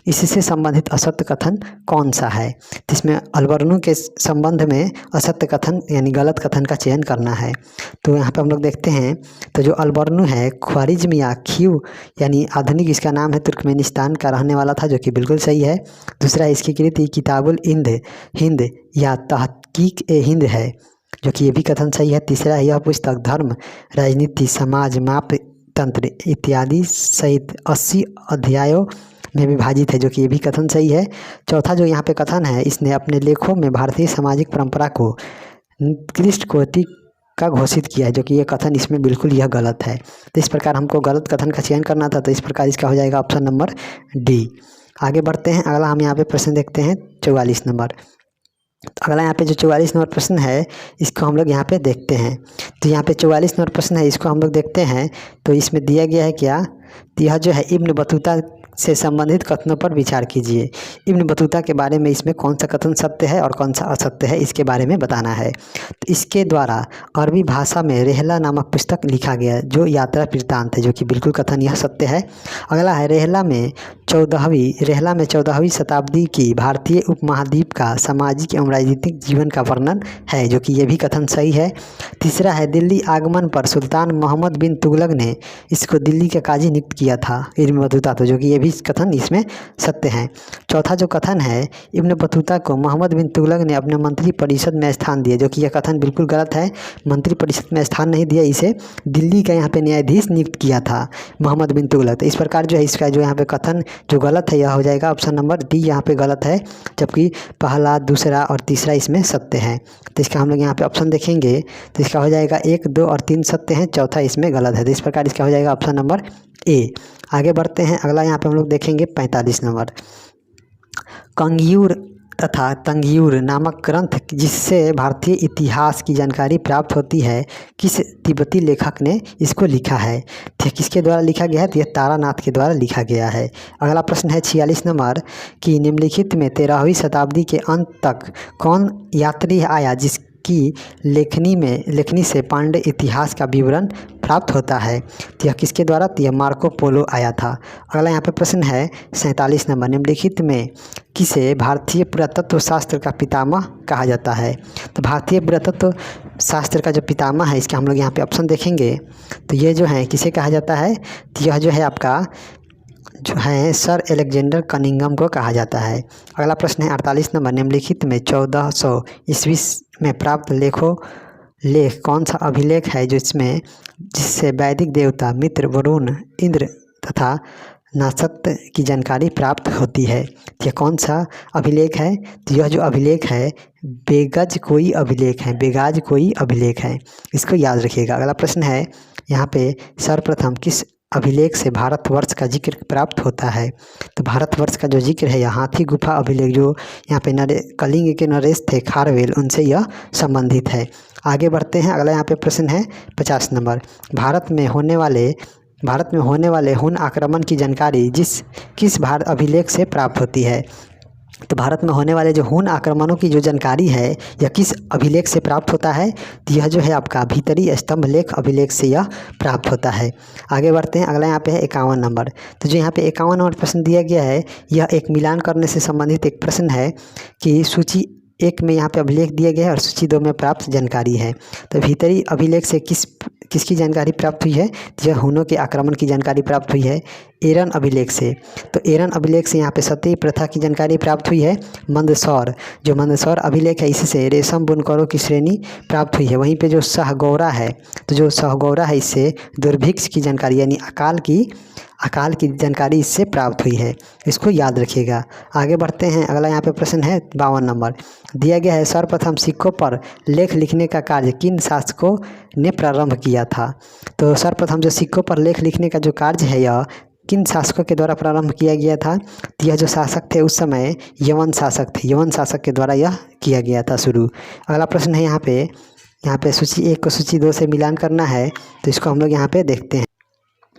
इससे संबंधित असत्य कथन कौन सा है? जिसमें अलबरूनी के संबंध में असत्य कथन यानी गलत कथन का चयन करना है। तो यहाँ पे हम लोग देखते हैं, तो जो अलबरूनी है ख्वारिज़मिया खीव यानी आधुनिक इसका नाम है, तुर्कमेनिस्तान का रहने वाला था, जो कि बिल्कुल सही है। दूसरा इसकी कृति किताबुल हिंद या तहकीक ए हिंद है, जो कि ये भी कथन सही है। तीसरा यह पुस्तक धर्म, राजनीति, समाज, माप तंत्र इत्यादि सहित 80 अध्यायों में विभाजित है, जो कि ये भी कथन सही है। चौथा जो यहाँ पे कथन है, इसने अपने लेखों में भारतीय सामाजिक परंपरा को निकृष्ट कोटि का घोषित किया है, जो कि ये कथन इसमें बिल्कुल यह गलत है। तो इस प्रकार हमको गलत कथन का चयन करना था, तो इस प्रकार इसका हो जाएगा ऑप्शन नंबर डी। आगे बढ़ते हैं, अगला हम यहाँ पे प्रश्न देखते हैं 44 नंबर। अगला यहाँ पे जो 44 नंबर प्रश्न है इसको हम लोग यहाँ पे देखते हैं। तो यहाँ पे 44 नंबर प्रश्न है, इसको हम लोग देखते हैं। तो इसमें दिया गया है क्या? तो यह जो है इब्न बतूता से संबंधित कथनों पर विचार कीजिए। इब्न बतूता के बारे में इसमें कौन सा कथन सत्य है और कौन सा असत्य है, इसके बारे में बताना है। तो इसके द्वारा अरबी भाषा में रेहला नामक पुस्तक लिखा गया जो यात्रा वृत्तांत है, जो कि बिल्कुल कथन यह सत्य है। अगला है रेहला में 14वीं शताब्दी की भारतीय उपमहाद्वीप का सामाजिक एवं राजनीतिक जीवन का वर्णन है, जो कि ये भी कथन सही है। तीसरा है दिल्ली आगमन पर सुल्तान मोहम्मद बिन तुगलक ने इसको दिल्ली का काजी नियुक्त किया था इब्न बतूता, तो जो कि ये भी कथन इसमें सत्य है। चौथा जो कथन है, इब्न बतूता को मोहम्मद बिन तुगलक ने अपने मंत्री परिषद में स्थान दिया, जो कि यह कथन बिल्कुल गलत है। मंत्री परिषद में स्थान नहीं दिया, इसे दिल्ली का यहाँ पे न्यायाधीश नियुक्त किया था मोहम्मद बिन तुगलक। तो इस प्रकार जो है इसका जो यहाँ पे कथन जो गलत है यह हो जाएगा ऑप्शन नंबर डी यहाँ पे गलत है, जबकि पहला, दूसरा और तीसरा इसमें सत्य है। तो इसका हम लोग यहाँ पे ऑप्शन देखेंगे तो इसका हो जाएगा 1, 2 और 3 सत्य हैं, चौथा इसमें गलत है। तो इस प्रकार इसका हो जाएगा ऑप्शन नंबर ए। आगे बढ़ते हैं, अगला यहाँ पे हम लोग देखेंगे 45 नंबर। कंगियूर तथा तंगियूर नामक ग्रंथ जिससे भारतीय इतिहास की जानकारी प्राप्त होती है, किस तिब्बती लेखक ने इसको लिखा है? तो किसके द्वारा लिखा गया है? तो यह तारानाथ के द्वारा लिखा गया है। अगला प्रश्न है 46 नंबर कि निम्नलिखित में 13वीं शताब्दी के अंत तक कौन यात्री आया जिसकी लेखनी से पांड्य इतिहास का विवरण प्राप्त होता है? तो यह किसके द्वारा? तो यह मार्को पोलो आया था। अगला यहाँ पे प्रश्न है 47 नंबर, निम्नलिखित में किसे भारतीय पुरातत्व शास्त्र का पितामह कहा जाता है? तो भारतीय पुरातत्व शास्त्र का जो पितामह है इसके हम लोग यहाँ पे ऑप्शन देखेंगे तो ये जो है किसे कहा जाता है? तो यह जो है आपका जो है सर एलेक्जेंडर कनिंघम को कहा जाता है। अगला प्रश्न है 48 नंबर, निम्नलिखित में 1400 ईस्वी में प्राप्त लेख कौन सा अभिलेख है जिससे वैदिक देवता मित्र, वरुण, इंद्र तथा नासत्य की जानकारी प्राप्त होती है? यह कौन सा अभिलेख है? तो यह जो अभिलेख है बेगाज कोई अभिलेख है, इसको याद रखिएगा। अगला प्रश्न है यहाँ पे सर्वप्रथम किस अभिलेख से भारतवर्ष का जिक्र प्राप्त होता है? तो भारतवर्ष का जो जिक्र है यह हाथी गुफा अभिलेख, जो यहाँ पे कलिंग के नरेश थे खारवेल, उनसे यह संबंधित है। आगे बढ़ते हैं, अगला यहाँ पे प्रश्न है 50 नंबर, भारत में होने वाले हुन आक्रमण की जानकारी किस भारत अभिलेख से प्राप्त होती है? तो भारत में होने वाले जो हुन आक्रमणों की जो जानकारी है यह किस अभिलेख से प्राप्त होता है? तो यह जो है आपका भीतरी स्तंभ लेख अभिलेख से यह प्राप्त होता है। आगे बढ़ते हैं, अगला यहाँ पे है 51 नंबर। तो जो यहाँ पे 51 नंबर प्रश्न दिया गया है यह एक मिलान करने से संबंधित एक प्रश्न है कि सूची 1 में यहाँ पे अभिलेख दिया गया है और सूची 2 में प्राप्त जानकारी है। तो भीतरी अभिलेख से किसकी जानकारी प्राप्त हुई है? यह हुनों के आक्रमण की जानकारी प्राप्त हुई है एरन अभिलेख से। तो एरन अभिलेख से यहाँ पे सती प्रथा की जानकारी प्राप्त हुई है। मंदसौर अभिलेख है, इससे रेशम बुनकरों की श्रेणी प्राप्त हुई है। वहीं पे जो सहगौरा है, तो जो सहगौरा है इससे दुर्भिक्ष की जानकारी यानी अकाल की जानकारी इससे प्राप्त हुई है, इसको याद रखिएगा। आगे बढ़ते हैं, अगला यहाँ पे प्रश्न है 52 नंबर दिया गया है, सर्वप्रथम सिक्कों पर लेख लिखने का कार्य किन शासकों ने प्रारंभ किया था? तो सर्वप्रथम जो सिक्कों पर लेख लिखने का जो कार्य है यह किन शासकों के द्वारा प्रारंभ किया गया था? तो यह जो शासक थे उस समय यवन शासक थे, यवन शासक के द्वारा यह किया गया था शुरू। अगला प्रश्न है यहाँ पे सूची 1 को सूची 2 से मिलान करना है, तो इसको हम लोग यहाँ पे देखते हैं।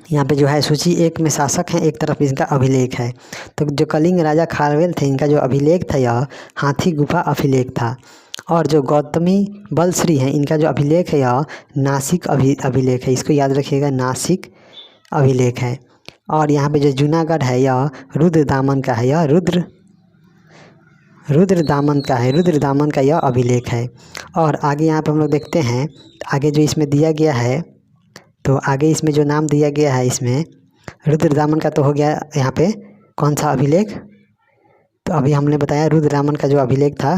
यहाँ पे जो है सूची 1 में शासक हैं, एक तरफ इनका अभिलेख है। तो जो कलिंग राजा खारवेल थे इनका जो अभिलेख था यह हाथी गुफा अभिलेख था। और जो गौतमी बलश्री हैं इनका जो अभिलेख है यह नासिक अभिलेख है, इसको याद रखिएगा, नासिक अभिलेख है। और यहाँ पे जो जूनागढ़ है यह रुद्र दामन का है, यह रुद्र दामन का यह अभिलेख है। और आगे यहाँ पे हम लोग देखते हैं आगे जो इसमें दिया गया है, तो आगे इसमें जो नाम दिया गया है इसमें रुद्र दामन का तो हो गया यहाँ पे कौन सा अभिलेख? तो अभी हमने बताया रुद्र दामन का जो अभिलेख था।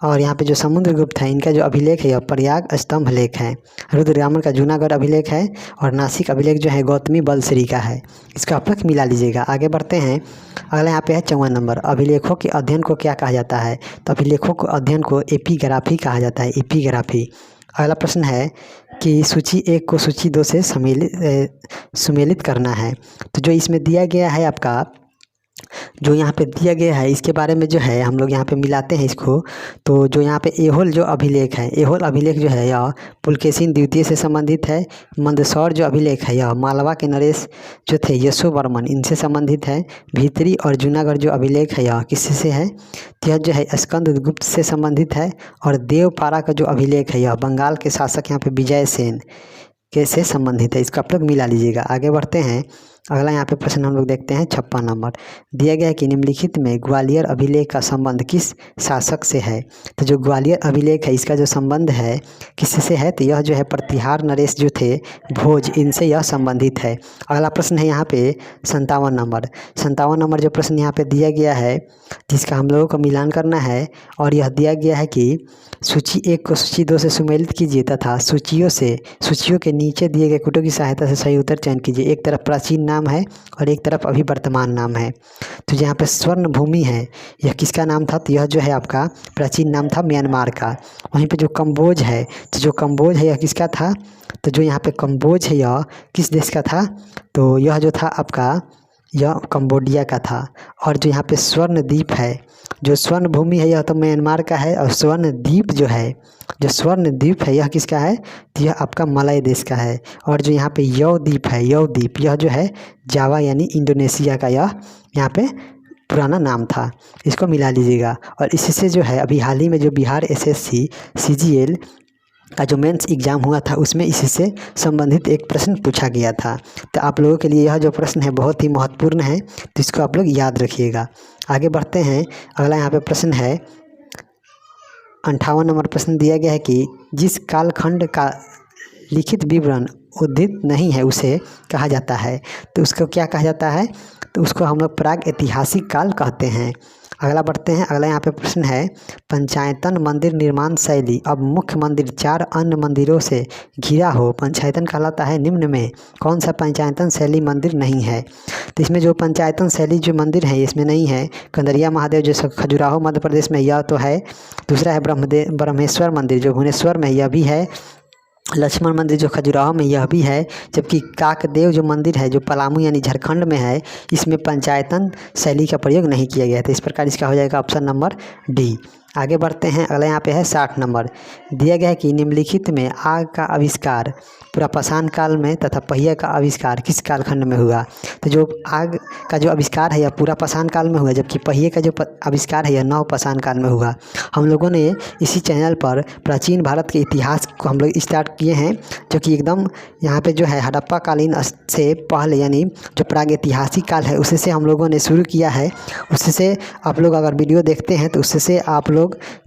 और यहाँ पे जो समुद्रगुप्त है इनका जो अभिलेख है यह प्रयाग स्तंभ लेख है। रुद्र दामन का जूनागढ़ अभिलेख है और नासिक अभिलेख जो है गौतमी बलश्री का है, इसको आप लोग मिला लीजिएगा। आगे बढ़ते हैं, अगला यहाँ पे है 54 नंबर, अभिलेखों के अध्ययन को क्या कहा जाता है? तो अभिलेखों के अध्ययन को एपिग्राफी कहा जाता है, एपिग्राफी। अगला प्रश्न है कि सूची 1 को सूची 2 से सुमेलित करना है। तो जो इसमें दिया गया है आपका जो यहाँ पे दिया गया है इसके बारे में जो है हम लोग यहाँ पे मिलाते हैं इसको। तो जो यहाँ पे एहोल जो अभिलेख है, एहोल अभिलेख जो है यह पुलकेशिन द्वितीय से संबंधित है। मंदसौर जो अभिलेख है यह मालवा के नरेश जो थे यशो वर्मन इनसे संबंधित है। भीतरी और जूनागढ़ जो अभिलेख है यह किससे से है, तो यह जो है स्कंदगुप्त से संबंधित है। और देवपारा का जो अभिलेख है यह बंगाल के शासक यहाँ पे विजय सेन के से संबंधित है। इसको आप लोग मिला लीजिएगा। आगे बढ़ते हैं, अगला यहाँ पे प्रश्न हम लोग देखते हैं 56 नंबर। दिया गया है कि निम्नलिखित में ग्वालियर अभिलेख का संबंध किस शासक से है। तो जो ग्वालियर अभिलेख है इसका जो संबंध है किससे है, तो यह जो है प्रतिहार नरेश जो थे भोज इनसे यह संबंधित है। अगला प्रश्न है यहाँ पे 57 नंबर। 57 नंबर जो प्रश्न यहाँ पे दिया गया है जिसका हम लोगों को मिलान करना है, और यह दिया गया है कि सूची 1 को सूची 2 से सुमेलित कीजिए तथा सूचियों के नीचे दिए गए कुटों की सहायता से सही उत्तर चयन कीजिए। एक तरफ प्राचीन नाम है और एक तरफ अभी वर्तमान नाम है। तो यहाँ पे स्वर्ण भूमि है यह किसका नाम था, तो यह जो है आपका प्राचीन नाम था म्यांमार का। वहीं पे जो कम्बोज है, तो जो कम्बोज है यह किसका था, तो जो यहाँ पे कम्बोज है यह किस देश का था, तो यह जो था आपका यह कंबोडिया का था। और जो यहाँ पे स्वर्ण द्वीप है, जो स्वर्ण भूमि है यह तो म्यांमार का है। और स्वर्ण द्वीप जो है, जो स्वर्ण द्वीप है यह किसका है, तो यह आपका मलय देश का है। और जो यहाँ पे यव द्वीप है, यव द्वीप यह जो है जावा यानी इंडोनेशिया का यह यहाँ पे पुराना नाम था। इसको मिला लीजिएगा। और इससे जो है अभी हाल ही में जो बिहार SSC CGL का जो मेंस एग्ज़ाम हुआ था उसमें इससे संबंधित एक प्रश्न पूछा गया था। तो आप लोगों के लिए यह जो प्रश्न है बहुत ही महत्वपूर्ण है, तो इसको आप लोग याद रखिएगा। आगे बढ़ते हैं, अगला यहाँ पे प्रश्न है 58 नंबर। प्रश्न दिया गया है कि जिस कालखंड का लिखित विवरण उद्धृत नहीं है उसे कहा जाता है। तो उसको क्या कहा जाता है, तो उसको हम लोग प्राग ऐतिहासिक काल कहते हैं। अगला बढ़ते हैं, अगला यहाँ पे प्रश्न है पंचायतन मंदिर निर्माण शैली अब मुख्य मंदिर 4 अन्य मंदिरों से घिरा हो पंचायतन कहलाता है। निम्न में कौन सा पंचायतन शैली मंदिर नहीं है, तो इसमें जो पंचायतन शैली जो मंदिर है इसमें नहीं है। कंदरिया महादेव जो खजुराहो मध्य प्रदेश में यह तो है। दूसरा है ब्रह्मेश्वर मंदिर जो भुवनेश्वर में यह भी है। लक्ष्मण मंदिर जो खजुराहो में यह भी है। जबकि काकदेव जो मंदिर है जो पलामू यानी झारखंड में है इसमें पंचायतन शैली का प्रयोग नहीं किया गया था। इस प्रकार इसका हो जाएगा ऑप्शन नंबर डी। आगे बढ़ते हैं, अगला यहाँ पे है 60 नंबर। दिया गया है कि निम्नलिखित में आग का आविष्कार पुरापाषाण काल में तथा पहिया का आविष्कार किस कालखंड में हुआ। तो जो आग का जो आविष्कार है यह पुरापाषाण काल में हुआ, जबकि पहिए का जो आविष्कार है यह नवपाषाण काल में हुआ। हम लोगों ने इसी चैनल पर प्राचीन भारत के इतिहास को हम लोग स्टार्ट किए हैं, जो कि एकदम यहाँ पे जो है हड़प्पा कालीन से पहले यानी जो प्राग ऐतिहासिक काल है उससे से हम लोगों ने शुरू किया है। उससे आप लोग अगर वीडियो देखते हैं तो उससे आप लोग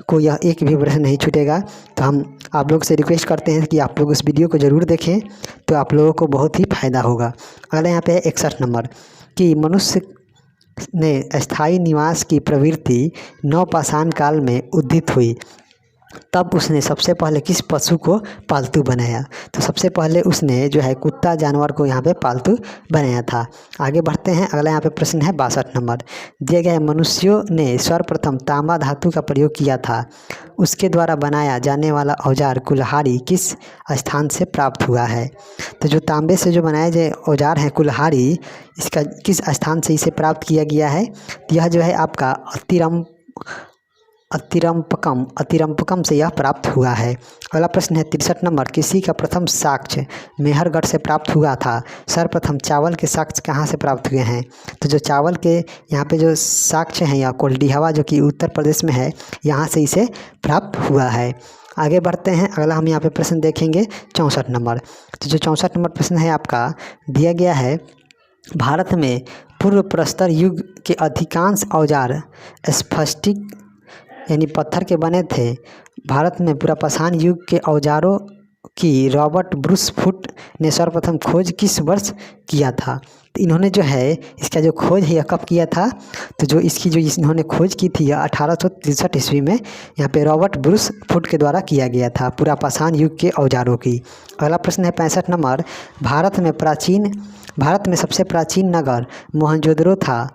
को यह एक भी प्रश्न नहीं छूटेगा। तो हम आप लोग से रिक्वेस्ट करते हैं कि आप लोग इस वीडियो को ज़रूर देखें, तो आप लोगों को बहुत ही फ़ायदा होगा। अगला यहाँ पे है 61 नंबर कि मनुष्य ने स्थायी निवास की प्रवृत्ति नवपाषाण काल में उद्धित हुई, तब उसने सबसे पहले किस पशु को पालतू बनाया। तो सबसे पहले उसने जो है कुत्ता जानवर को यहाँ पे पालतू बनाया था। आगे बढ़ते हैं, अगला यहाँ पे प्रश्न है 62 नंबर। दिए गए मनुष्यों ने सर्वप्रथम तांबा धातु का प्रयोग किया था, उसके द्वारा बनाया जाने वाला औजार कुल्हाड़ी किस स्थान से प्राप्त हुआ है। तो जो तांबे से जो बनाए गए औजार हैं कुल्हाड़ी, इसका किस स्थान से इसे प्राप्त किया गया है। यह जो है आपका अतिरम्पकम से यह प्राप्त हुआ है। अगला प्रश्न है 63 नंबर। किसी का प्रथम साक्ष्य मेहरगढ़ से प्राप्त हुआ था, सर्वप्रथम चावल के साक्ष्य कहाँ से प्राप्त हुए हैं। तो जो चावल के यहाँ पे जो साक्ष्य हैं या कोल्डिहवा जो कि उत्तर प्रदेश में है, यहाँ से इसे प्राप्त हुआ है। आगे बढ़ते हैं, अगला हम यहाँ पे प्रश्न देखेंगे 64 नंबर। तो जो 64 नंबर प्रश्न है आपका दिया गया है भारत में पूर्व प्रस्तर युग के अधिकांश औजार स्फटिक यानी पत्थर के बने थे। भारत में पुरापाषाण युग के औजारों की रॉबर्ट ब्रूस फुट ने सर्वप्रथम खोज किस वर्ष किया था। तो इन्होंने जो है इसका जो खोज है यह कब किया था, तो जो इसकी जो इन्होंने खोज की थी यह 1863 ईस्वी में यहाँ पे रॉबर्ट ब्रूस फुट के द्वारा किया गया था पुरापाषाण युग के औजारों की। अगला प्रश्न है 65 नंबर। भारत में सबसे प्राचीन नगर मोहनजोदड़ो था।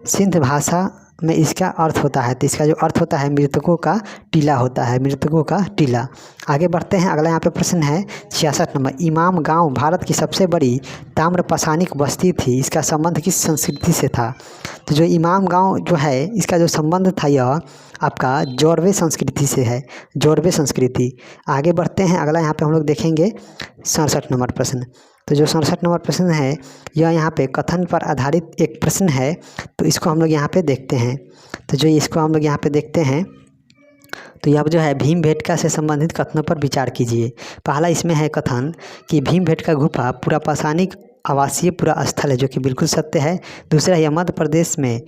सिंध भाषा में इसका अर्थ होता है, तो इसका जो अर्थ होता है मृतकों का टीला होता है, मृतकों का टीला। आगे बढ़ते हैं, अगला यहाँ पे प्रश्न है 66 नंबर। इमाम गांव भारत की सबसे बड़ी ताम्रपाषाणिक बस्ती थी, इसका संबंध किस संस्कृति से था? तो जो इमाम गांव जो है इसका जो संबंध था यह आपका जोरवे संस्कृति से है, जोरवे संस्कृति। आगे बढ़ते हैं, अगला यहाँ पे हम लोग देखेंगे 67 नंबर प्रश्न। तो जो 67 नंबर प्रश्न है यह यहाँ पे कथन पर आधारित एक प्रश्न है, तो इसको हम लोग यहाँ पे देखते हैं। तो जो इसको हम लोग यहाँ पे देखते हैं तो यह जो है भीमबेटका से संबंधित कथनों पर विचार कीजिए। पहला इसमें है कथन कि भीमबेटका गुफा पूरा पाषाणिक आवासीय पूरा स्थल है, जो कि बिल्कुल सत्य है। दूसरा यह मध्य प्रदेश में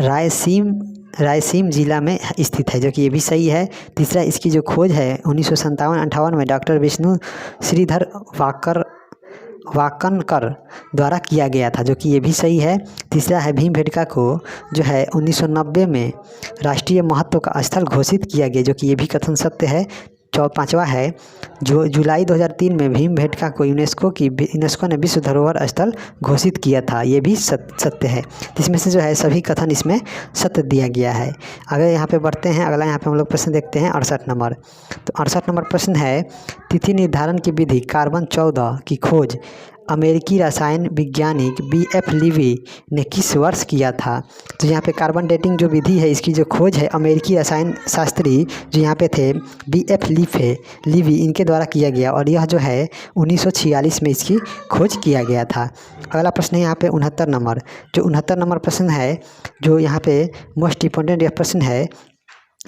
रायसीन जिला में स्थित है, जो कि ये भी सही है। तीसरा इसकी जो खोज है 1957-58 में डॉक्टर विष्णु श्रीधर वाकनकर द्वारा किया गया था, जो कि ये भी सही है। तीसरा है भीमबेटका को जो है 1990 में राष्ट्रीय महत्व का स्थल घोषित किया गया, जो कि ये भी कथन सत्य है। पाँचवा है जो जुलाई 2003 में भीमबेटका को यूनेस्को ने विश्व धरोहर स्थल घोषित किया था, ये भी सत्य है। इसमें से जो है सभी कथन इसमें सत्य दिया गया है। अगर यहाँ पे बढ़ते हैं, अगला यहाँ पे हम लोग प्रश्न देखते हैं 68 नंबर। तो 68 नंबर प्रश्न है तिथि निर्धारण की विधि कार्बन-14 की खोज अमेरिकी रसायन वैज्ञानिक BF लीवी ने किस वर्ष किया था? तो यहाँ पे कार्बन डेटिंग जो विधि है इसकी जो खोज है अमेरिकी रसायन शास्त्री जो यहाँ पे थे BF लीवी इनके द्वारा किया गया, और यह जो है 1946 में इसकी खोज किया गया था। अगला प्रश्न है यहाँ पे 69 नंबर। जो 69 नंबर प्रश्न है जो यहाँ पे मोस्ट इम्पोर्टेंट यह प्रश्न है,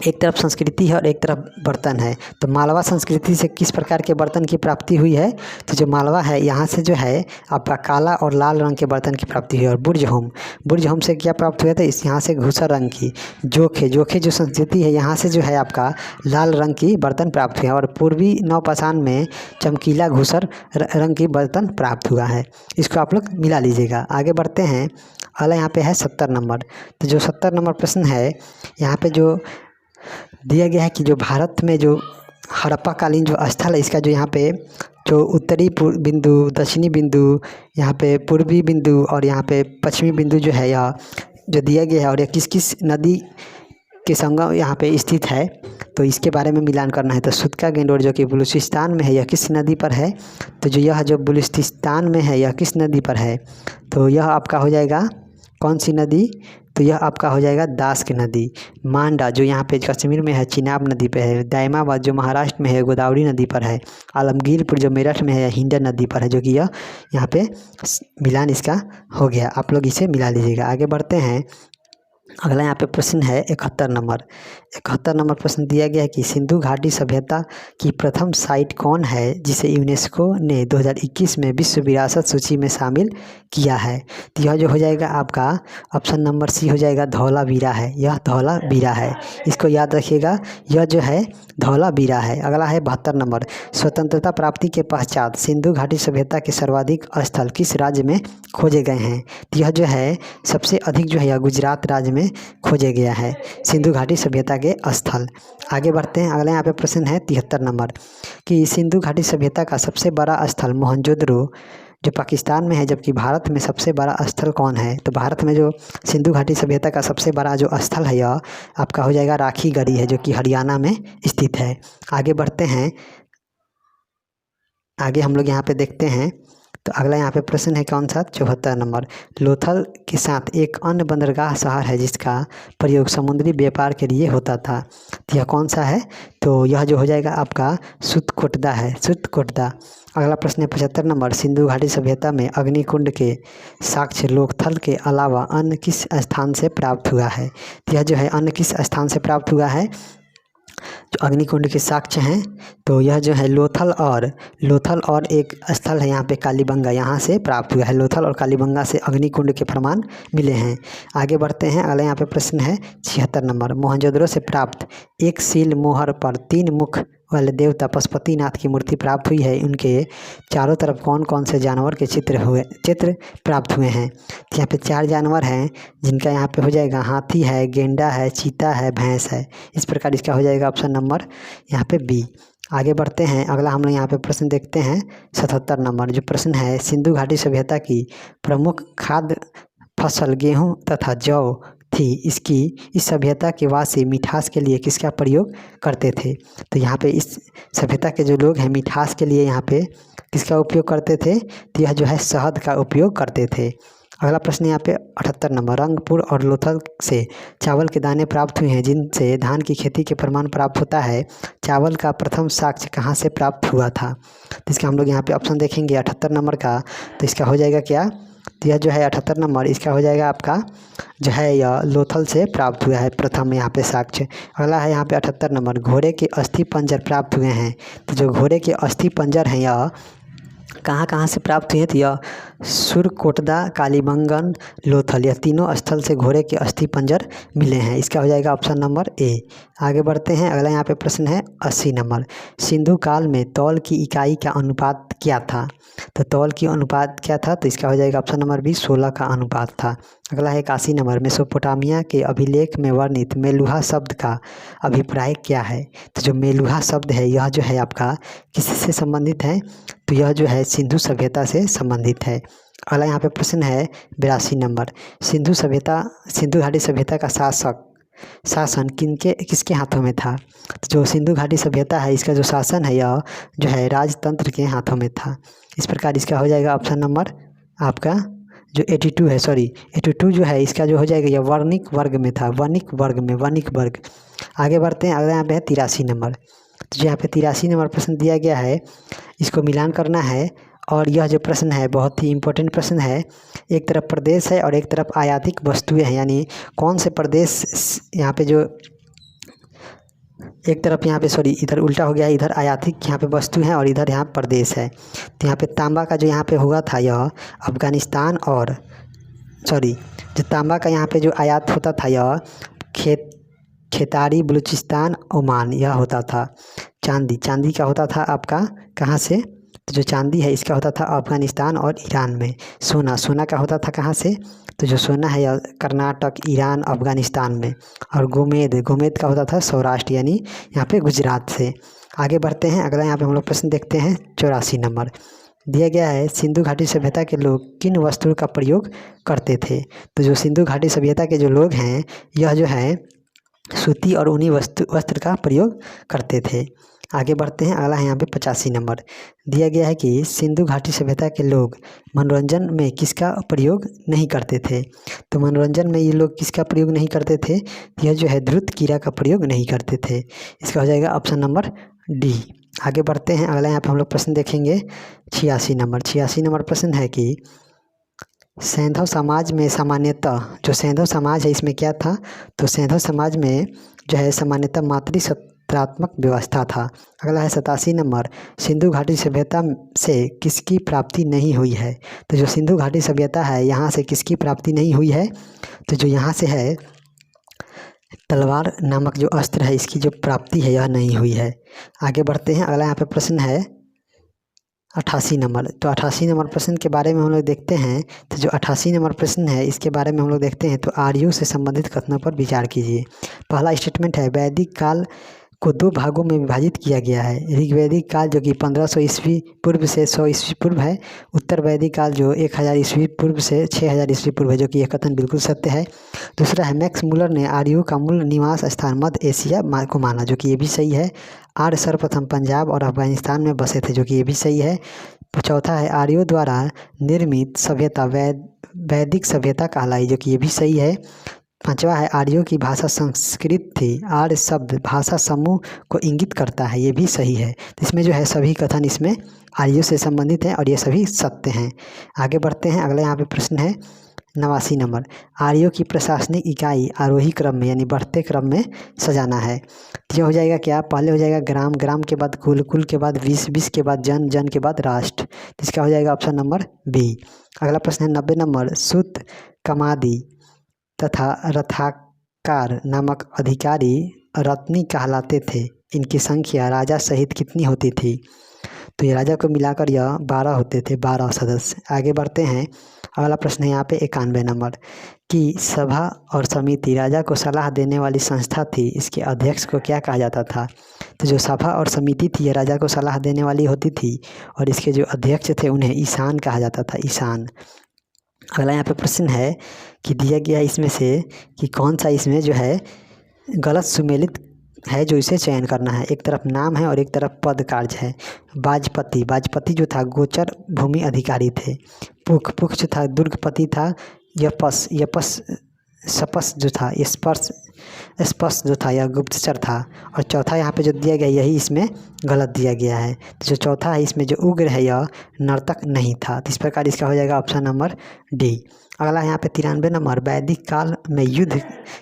एक तरफ संस्कृति है और एक तरफ बर्तन है। तो मालवा संस्कृति से किस प्रकार के बर्तन की प्राप्ति हुई है? तो जो मालवा है यहाँ से जो है आपका काला और लाल रंग के बर्तन की प्राप्ति हुई। और बुर्जहोम से क्या प्राप्त हुआ था? इस यहाँ से घूसर रंग की। जोखे जो संस्कृति है यहाँ से जो है आपका लाल रंग की बर्तन प्राप्त हुए हैं। और पूर्वी नवपाषाण में चमकीला घूसर रंग की बर्तन प्राप्त हुआ है। इसको आप लोग मिला लीजिएगा। आगे बढ़ते हैं, अगला यहाँ पे है 70 नंबर। तो जो 70 नंबर प्रश्न है यहाँ पे जो दिया गया है कि जो भारत में जो हड़प्पा कालीन जो स्थल है इसका जो यहाँ पे जो उत्तरी बिंदु, दक्षिणी बिंदु, यहाँ पे पूर्वी बिंदु और यहाँ पे पश्चिमी बिंदु जो है यह जो दिया गया है, और यह किस किस नदी के संगम यहाँ पे स्थित है, तो इसके बारे में मिलान करना है। तो सुतका गेंडोर जो कि बलूचिस्तान में है यह किस नदी पर है? तो जो यह जो बलूचिस्तान में है यह किस नदी पर है? तो यह आपका हो जाएगा कौन सी नदी? तो यह आपका हो जाएगा दास की नदी। मांडा जो यहाँ पे कश्मीर में है चिनाब नदी पे है। दायमाबाद जो महाराष्ट्र में है गोदावरी नदी पर है। आलमगीरपुर जो मेरठ में है हिंडन नदी पर है, जो कि यह यहाँ पे मिलान इसका हो गया। आप लोग इसे मिला लीजिएगा। आगे बढ़ते हैं, अगला यहाँ पे प्रश्न है 71 नंबर। 71 नंबर प्रश्न दिया गया है कि सिंधु घाटी सभ्यता की प्रथम साइट कौन है जिसे यूनेस्को ने 2021 में विश्व विरासत सूची में शामिल किया है? तो यह जो हो जाएगा आपका ऑप्शन नंबर सी हो जाएगा धौलावीरा है। यह धौलावीरा है, इसको याद रखिएगा, यह जो है धौलावीरा है। अगला है 72 नंबर। स्वतंत्रता प्राप्ति के पश्चात सिंधु घाटी सभ्यता के सर्वाधिक स्थल किस राज्य में खोजे गए हैं? तो यह जो है सबसे अधिक जो है यह गुजरात राज्य में खोजे गया है सिंधु घाटी सभ्यता के स्थल। आगे बढ़ते हैं, अगला यहाँ पे प्रश्न है 73 नंबर कि सिंधु घाटी सभ्यता का सबसे बड़ा स्थल मोहनजोदड़ो जो पाकिस्तान में है, जबकि भारत में सबसे बड़ा स्थल कौन है? तो भारत में जो सिंधु घाटी सभ्यता का सबसे बड़ा जो स्थल है यह आपका हो जाएगा राखी गढ़ी है, जो कि हरियाणा में स्थित है। आगे बढ़ते हैं, आगे हम लोग यहाँ पे देखते हैं। तो अगला यहाँ पे प्रश्न है कौन सा? 74 नंबर। लोथल के साथ एक अन्य बंदरगाह शहर है जिसका प्रयोग समुद्री व्यापार के लिए होता था, तो यह कौन सा है? तो यह जो हो जाएगा आपका सुतकोटदा है, सुतकोटदा। अगला प्रश्न है 75 नंबर। सिंधु घाटी सभ्यता में अग्निकुंड के साक्ष्य लोथल के अलावा अन्य किस स्थान से प्राप्त हुआ है? तो यह जो है अन्य किस स्थान से प्राप्त हुआ है? जो अग्निकुंड के साक्ष्य हैं तो यह जो है लोथल और एक स्थल है यहाँ पे कालीबंगा, यहाँ से प्राप्त हुआ है। लोथल और कालीबंगा से अग्निकुंड के प्रमाण मिले हैं। आगे बढ़ते हैं, अगला यहाँ पे प्रश्न है 76 नंबर। मोहनजोदड़ो से प्राप्त एक सील मोहर पर 3 मुख वाले देवता पशुपतिनाथ की मूर्ति प्राप्त हुई है। उनके चारों तरफ कौन कौन से जानवर के चित्र प्राप्त हुए हैं? तो यहाँ पे 4 जानवर हैं जिनका यहाँ पे हो जाएगा हाथी है, गेंडा है, चीता है, भैंस है। इस प्रकार इसका हो जाएगा ऑप्शन नंबर यहाँ पे बी। आगे बढ़ते हैं, अगला हम लोग यहाँ पे प्रश्न देखते हैं 77 नंबर। जो प्रश्न है सिंधु घाटी सभ्यता की प्रमुख खाद्य फसल गेहूँ तथा जौ थी, थी इस सभ्यता के वासी मिठास के लिए किसका प्रयोग करते थे। तो यहाँ पे इस सभ्यता के जो लोग हैं मिठास के लिए यहाँ पे किसका उपयोग करते थे, तो यह जो है शहद का उपयोग करते थे। अगला प्रश्न यहाँ पे 78 नंबर, रंगपुर और लोथल से चावल के दाने प्राप्त हुए हैं जिनसे धान की खेती के प्रमाण प्राप्त होता है। चावल का प्रथम साक्ष्य कहाँ से प्राप्त हुआ था। तो इसका हम लोग यहाँ पे ऑप्शन देखेंगे 78 नंबर का, तो इसका हो जाएगा क्या, तो यह जो है 78 नंबर इसका हो जाएगा आपका जो है यह लोथल से प्राप्त हुआ है प्रथम यहाँ पे साक्ष्य। अगला है यहाँ पे 78 नंबर, घोड़े के अस्थि पंजर प्राप्त हुए हैं। तो जो घोड़े के अस्थि पंजर हैं यह कहाँ कहाँ से प्राप्त हुए, तो यह सुरकोटदा, कालीबंगन, लोथल, यह तीनों स्थल से घोड़े के अस्थि पंजर मिले हैं। इसका हो जाएगा ऑप्शन नंबर ए। आगे बढ़ते हैं, अगला यहाँ पे प्रश्न है 80 नंबर, सिंधु काल में तौल की इकाई का अनुपात क्या था। तो तौल की अनुपात क्या था, तो इसका हो जाएगा ऑप्शन नंबर बी 16 का अनुपात था। अगला है 81 नंबर, मेसोपोटामिया के अभिलेख में वर्णित मेलुहा शब्द का अभिप्राय क्या है। तो जो मेलुहा शब्द है यह जो है आपका किससे संबंधित है, तो यह जो है सिंधु सभ्यता से संबंधित है। अगला यहाँ पे प्रश्न है 82 नंबर, सिंधु घाटी सभ्यता का शासन किसके हाथों में था। तो जो सिंधु घाटी सभ्यता है इसका जो शासन है यह जो है राजतंत्र के हाथों में था। इस प्रकार इसका हो जाएगा ऑप्शन नंबर आपका जो 82 है, 82 जो है इसका जो हो जाएगा यह वर्णिक वर्ग में था, वर्णिक वर्ग। आगे बढ़ते हैं, अगला यहाँ पे है 83 नंबर। तो यहाँ पे 83 नंबर प्रश्न दिया गया है, इसको मिलान करना है। और यह जो प्रश्न है बहुत ही इम्पोर्टेंट प्रश्न है। एक तरफ प्रदेश है और एक तरफ आयातिक वस्तुएं हैं, यानी कौन से प्रदेश यहाँ पे जो एक तरफ यहाँ पे इधर उल्टा हो गया है, इधर आयातिक यहाँ पे वस्तु है और इधर यहाँ प्रदेश है। तो यहाँ पे तांबा का जो यहाँ पे हुआ था यह अफगानिस्तान और जो तांबा का यहाँ पे जो आयात होता था यह खेतारी, बलूचिस्तान, ओमान यह होता था। चांदी का होता था आपका कहाँ से, तो जो चांदी है इसका होता था अफगानिस्तान और ईरान में। सोना का होता था कहाँ से, तो जो सोना है यह कर्नाटक, ईरान, अफगानिस्तान में। और गोमेद का होता था सौराष्ट्र यानी यहाँ पे गुजरात से। आगे बढ़ते हैं, अगला यहाँ पे हम लोग प्रश्न देखते हैं 84 नंबर दिया गया है, सिंधु घाटी सभ्यता के लोग किन वस्त्रों का प्रयोग करते थे। तो जो सिंधु घाटी सभ्यता के जो लोग हैं यह जो है सूती और ऊनी वस्त्र का प्रयोग करते थे। आगे बढ़ते हैं, अगला है यहाँ पे 85 नंबर दिया गया है कि सिंधु घाटी सभ्यता के लोग मनोरंजन में किसका प्रयोग नहीं करते थे। तो मनोरंजन में ये लोग किसका प्रयोग नहीं करते थे, यह जो है द्रुत कीड़ा का प्रयोग नहीं करते थे। इसका हो जाएगा ऑप्शन नंबर डी। आगे बढ़ते हैं, अगला यहाँ पे हम लोग प्रश्न देखेंगे 86 नंबर प्रश्न है कि सैंधव समाज में सामान्यतः जो सैंधव समाज है इसमें क्या था, तो सैंधव समाज में जो है सामान्यतः मातृसत्तात्मक व्यवस्था था। अगला है 87 नंबर, सिंधु घाटी सभ्यता से किसकी प्राप्ति नहीं हुई है। तो जो सिंधु घाटी सभ्यता है यहाँ से किसकी प्राप्ति नहीं हुई है, तो जो यहाँ से है तलवार नामक जो अस्त्र है इसकी जो प्राप्ति है यह नहीं हुई है। आगे बढ़ते हैं, अगला यहाँ पे प्रश्न है 88 नंबर। तो 88 नंबर प्रश्न के बारे में हम लोग देखते हैं। तो जो 88 नंबर प्रश्न है इसके बारे में हम लोग देखते हैं, तो आर्यों से संबंधित कथनों पर विचार कीजिए। पहला स्टेटमेंट है, वैदिक काल को 2 भागों में विभाजित किया गया है। ऋग्वैदिक काल जो कि 1500 ईस्वी पूर्व से 100 ईस्वी पूर्व है, उत्तर वैदिक काल जो 1000 ईस्वी पूर्व से 6000 ईस्वी पूर्व है, जो कि यह कथन बिल्कुल सत्य है। दूसरा है, मैक्स मुलर ने आर्यों का मूल निवास स्थान मध्य एशिया को माना, जो कि ये भी सही है। आर्य सर्वप्रथम पंजाब और अफगानिस्तान में बसे थे, जो कि ये भी सही है। चौथा है, आर्यों द्वारा निर्मित सभ्यता वैदिक सभ्यता कहलाई, जो कि ये भी सही है। पांचवा है, आर्यों की भाषा संस्कृत थी। आर्य शब्द भाषा समूह को इंगित करता है, ये भी सही है। तो इसमें जो है सभी कथन इसमें आर्यों से संबंधित हैं और ये सभी सत्य हैं। आगे बढ़ते हैं, अगला यहाँ पे प्रश्न है 89 नंबर, आर्यों की प्रशासनिक इकाई आरोही क्रम में यानी बढ़ते क्रम में सजाना है। तो यह हो जाएगा क्या, पहले हो जाएगा ग्राम, ग्राम के बाद कुल, कुल के बाद विष, विष के बाद जन, जन के बाद राष्ट्र। तो इसका हो जाएगा ऑप्शन नंबर बी। अगला प्रश्न है 90 नंबर, सूत, कमादी तथा रथाकार नामक अधिकारी रत्नी कहलाते थे। इनकी संख्या राजा सहित कितनी होती थी। तो ये राजा को मिलाकर यह 12 होते थे, 12 सदस्य। आगे बढ़ते हैं, अगला प्रश्न है यहाँ पे 91 नंबर कि सभा और समिति राजा को सलाह देने वाली संस्था थी, इसके अध्यक्ष को क्या कहा जाता था। तो जो सभा और समिति थी ये राजा को सलाह देने वाली होती थी और इसके जो अध्यक्ष थे उन्हें ईशान कहा जाता था, ईशान। अगला यहाँ पे प्रश्न है कि दिया गया है इसमें से कि कौन सा इसमें जो है गलत सुमेलित है, जो इसे चयन करना है। एक तरफ नाम है और एक तरफ पद कार्य है। बाजपति, बाजपति जो था गोचर भूमि अधिकारी थे। पुख, पुख जो था दुर्गपति था। यपस, यपस सपस जो था स्पर्श, स्पर्श जो था यह गुप्तचर था। और चौथा यहाँ पे जो दिया गया यही इसमें गलत दिया गया है। तो जो चौथा है इसमें जो उग्र है यह नर्तक नहीं था। तो इस प्रकार इसका हो जाएगा ऑप्शन नंबर डी। अगला यहाँ पे 93 नंबर, वैदिक काल में युद्ध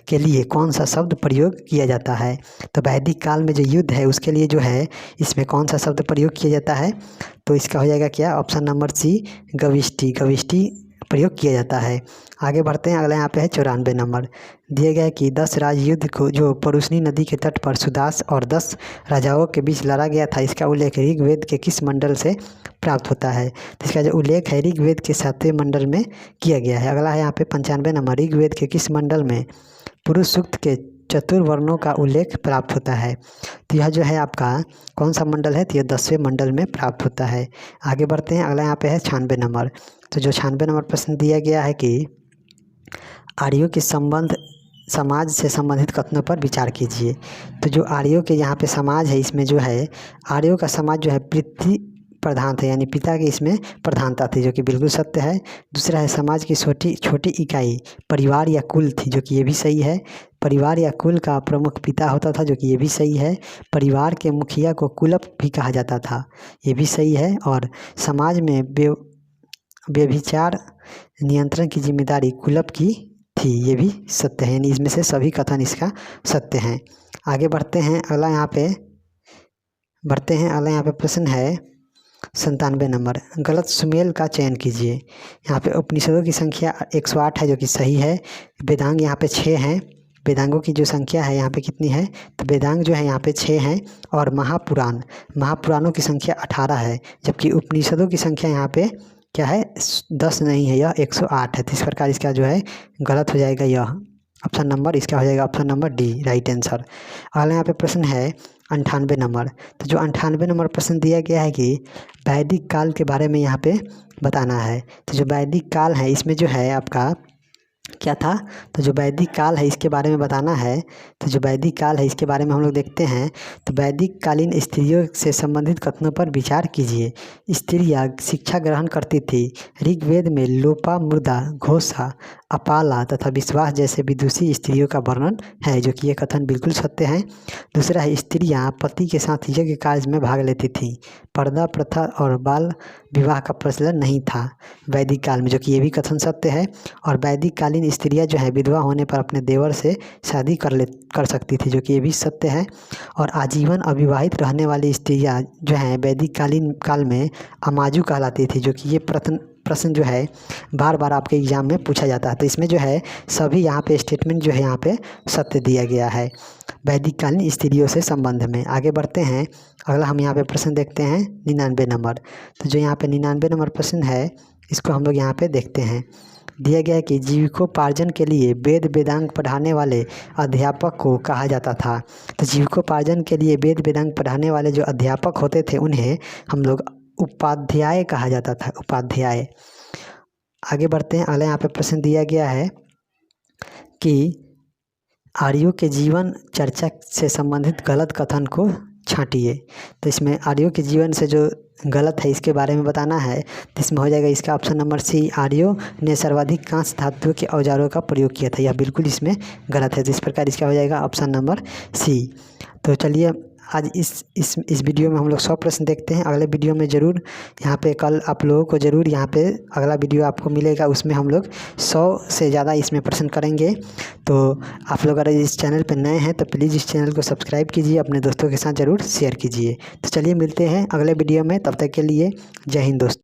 के लिए कौन सा शब्द प्रयोग किया जाता है। तो वैदिक काल में जो युद्ध है उसके लिए जो है इसमें कौन सा शब्द प्रयोग किया जाता है। तो इसका हो जाएगा क्या, ऑप्शन नंबर सी, गविष्टि, गविष्टि प्रयोग किया जाता है। आगे बढ़ते हैं। अगला यहाँ पे है 94 नंबर, दिया गया है कि 10 राज युद्ध को जो परुष्णी नदी के तट पर सुदास और 10 राजाओं के बीच लड़ा गया था, इसका उल्लेख ऋग्वेद के किस मंडल से प्राप्त होता है। तो इसका जो उल्लेख है ऋग्वेद के 7वें मंडल में किया गया है। अगला है यहाँ पे 95 नंबर, ऋग्वेद के किस मंडल में पुरुष सूक्त के चतुर्वर्णों का उल्लेख प्राप्त होता है। तो यह जो है आपका कौन सा मंडल है, तो यह 10वें मंडल में प्राप्त होता है। आगे बढ़ते हैं। अगला यहाँ पे है 96 नंबर। तो जो 96 नंबर प्रश्न दिया गया है कि आर्यों के संबंध समाज से संबंधित कथनों पर विचार कीजिए। तो जो आर्यों के यहाँ पे समाज है इसमें जो है आर्यों का समाज जो है पृथ्वी प्रधान थे, यानी पिता की इसमें प्रधानता थी, जो कि बिल्कुल सत्य है। दूसरा है समाज की छोटी छोटी इकाई परिवार या कुल थी, जो कि ये भी सही है। परिवार या कुल का प्रमुख पिता होता था, जो कि ये भी सही है। परिवार के मुखिया को कुलप भी कहा जाता था, ये भी सही है। और समाज में व्यभिचार नियंत्रण की जिम्मेदारी कुलप की थी, ये भी सत्य है। यानी इसमें से सभी कथन इसका सत्य हैं। आगे बढ़ते हैं। अगला यहाँ पे प्रश्न है 97 नंबर, गलत सुमेल का चयन कीजिए। यहाँ पे उपनिषदों की संख्या 108 है, जो कि सही है। वेदांग यहाँ पे 6 हैं। वेदांगों की जो संख्या है यहाँ पे कितनी है, तो वेदांग जो है यहाँ पे 6 हैं। और महापुराणों की संख्या 18 है, जबकि उपनिषदों की संख्या यहाँ पे क्या है, 10 नहीं है, यह 108 है। तो इस प्रकार इसका जो है गलत हो जाएगा, यह ऑप्शन नंबर इसका हो जाएगा option number D, right answer. अगला यहाँ पे प्रश्न है 98 नंबर। तो जो 98 नंबर प्रश्न दिया गया है कि वैदिक काल के बारे में यहाँ पे बताना है। तो जो वैदिक काल है इसमें जो है आपका क्या था, तो जो वैदिक काल है इसके बारे में बताना है। तो जो वैदिक काल है इसके बारे में हम लोग देखते हैं। तो वैदिक कालीन स्त्रियों से संबंधित कथनों पर विचार कीजिए। स्त्रियां शिक्षा ग्रहण करती थी। ऋग्वेद में लोपा, मृदा, घोषा, अपाला तथा विश्वास जैसे विदुषी स्त्रियों का वर्णन है, जो कि ये कथन बिल्कुल सत्य है। दूसरा है स्त्रियां पति के साथ यज्ञ कार्य में भाग लेती थीं। पर्दा प्रथा और बाल विवाह का प्रचलन नहीं था वैदिक काल में, जो कि ये भी कथन सत्य है। और वैदिक कालीन स्त्रियां जो है विधवा होने पर अपने देवर से शादी कर सकती थी, जो कि ये भी सत्य है। और आजीवन अविवाहित रहने वाली स्त्रियां जो हैं वैदिक काल में अमाजू कहलाती थी, जो कि ये प्रश्न जो है बार बार आपके एग्जाम में पूछा जाता है। तो इसमें जो है सभी यहाँ पे स्टेटमेंट जो है यहाँ पे सत्य दिया गया है वैदिक कालीन स्त्रियों से संबंध में। आगे बढ़ते हैं। अगला हम यहाँ पे प्रश्न देखते हैं 99 नंबर। तो जो यहाँ पे 99 नंबर प्रश्न है इसको हम लोग यहाँ पे देखते हैं। दिया गया है कि जीविकोपार्जन के लिए वेद वेदांग पढ़ाने वाले अध्यापक को कहा जाता था। तो जीविकोपार्जन के लिए वेद वेदांग पढ़ाने वाले जो अध्यापक होते थे उन्हें हम लोग उपाध्याय कहा जाता था, उपाध्याय। आगे बढ़ते हैं। अगला यहाँ पे प्रश्न दिया गया है कि आर्यों के जीवन चर्चा से संबंधित गलत कथन को छांटिए। तो इसमें आर्यों के जीवन से जो गलत है इसके बारे में बताना है। तो इसमें हो जाएगा इसका ऑप्शन नंबर सी, आर्यों ने सर्वाधिक कांस्य धातु के औजारों का प्रयोग किया था, यह बिल्कुल इसमें गलत है। तो इस प्रकार इसका हो जाएगा ऑप्शन नंबर सी। तो चलिए आज इस वीडियो में हम लोग 100 प्रश्न देखते हैं। अगले वीडियो में ज़रूर यहाँ पे कल आप लोगों को ज़रूर यहाँ पे अगला वीडियो आपको मिलेगा, उसमें हम लोग 100 से ज़्यादा इसमें प्रश्न करेंगे। तो आप लोग अगर इस चैनल पर नए हैं तो प्लीज़ इस चैनल को सब्सक्राइब कीजिए, अपने दोस्तों के साथ ज़रूर शेयर कीजिए। तो चलिए मिलते हैं अगले वीडियो में, तब तक के लिए जय हिंद दोस्तों।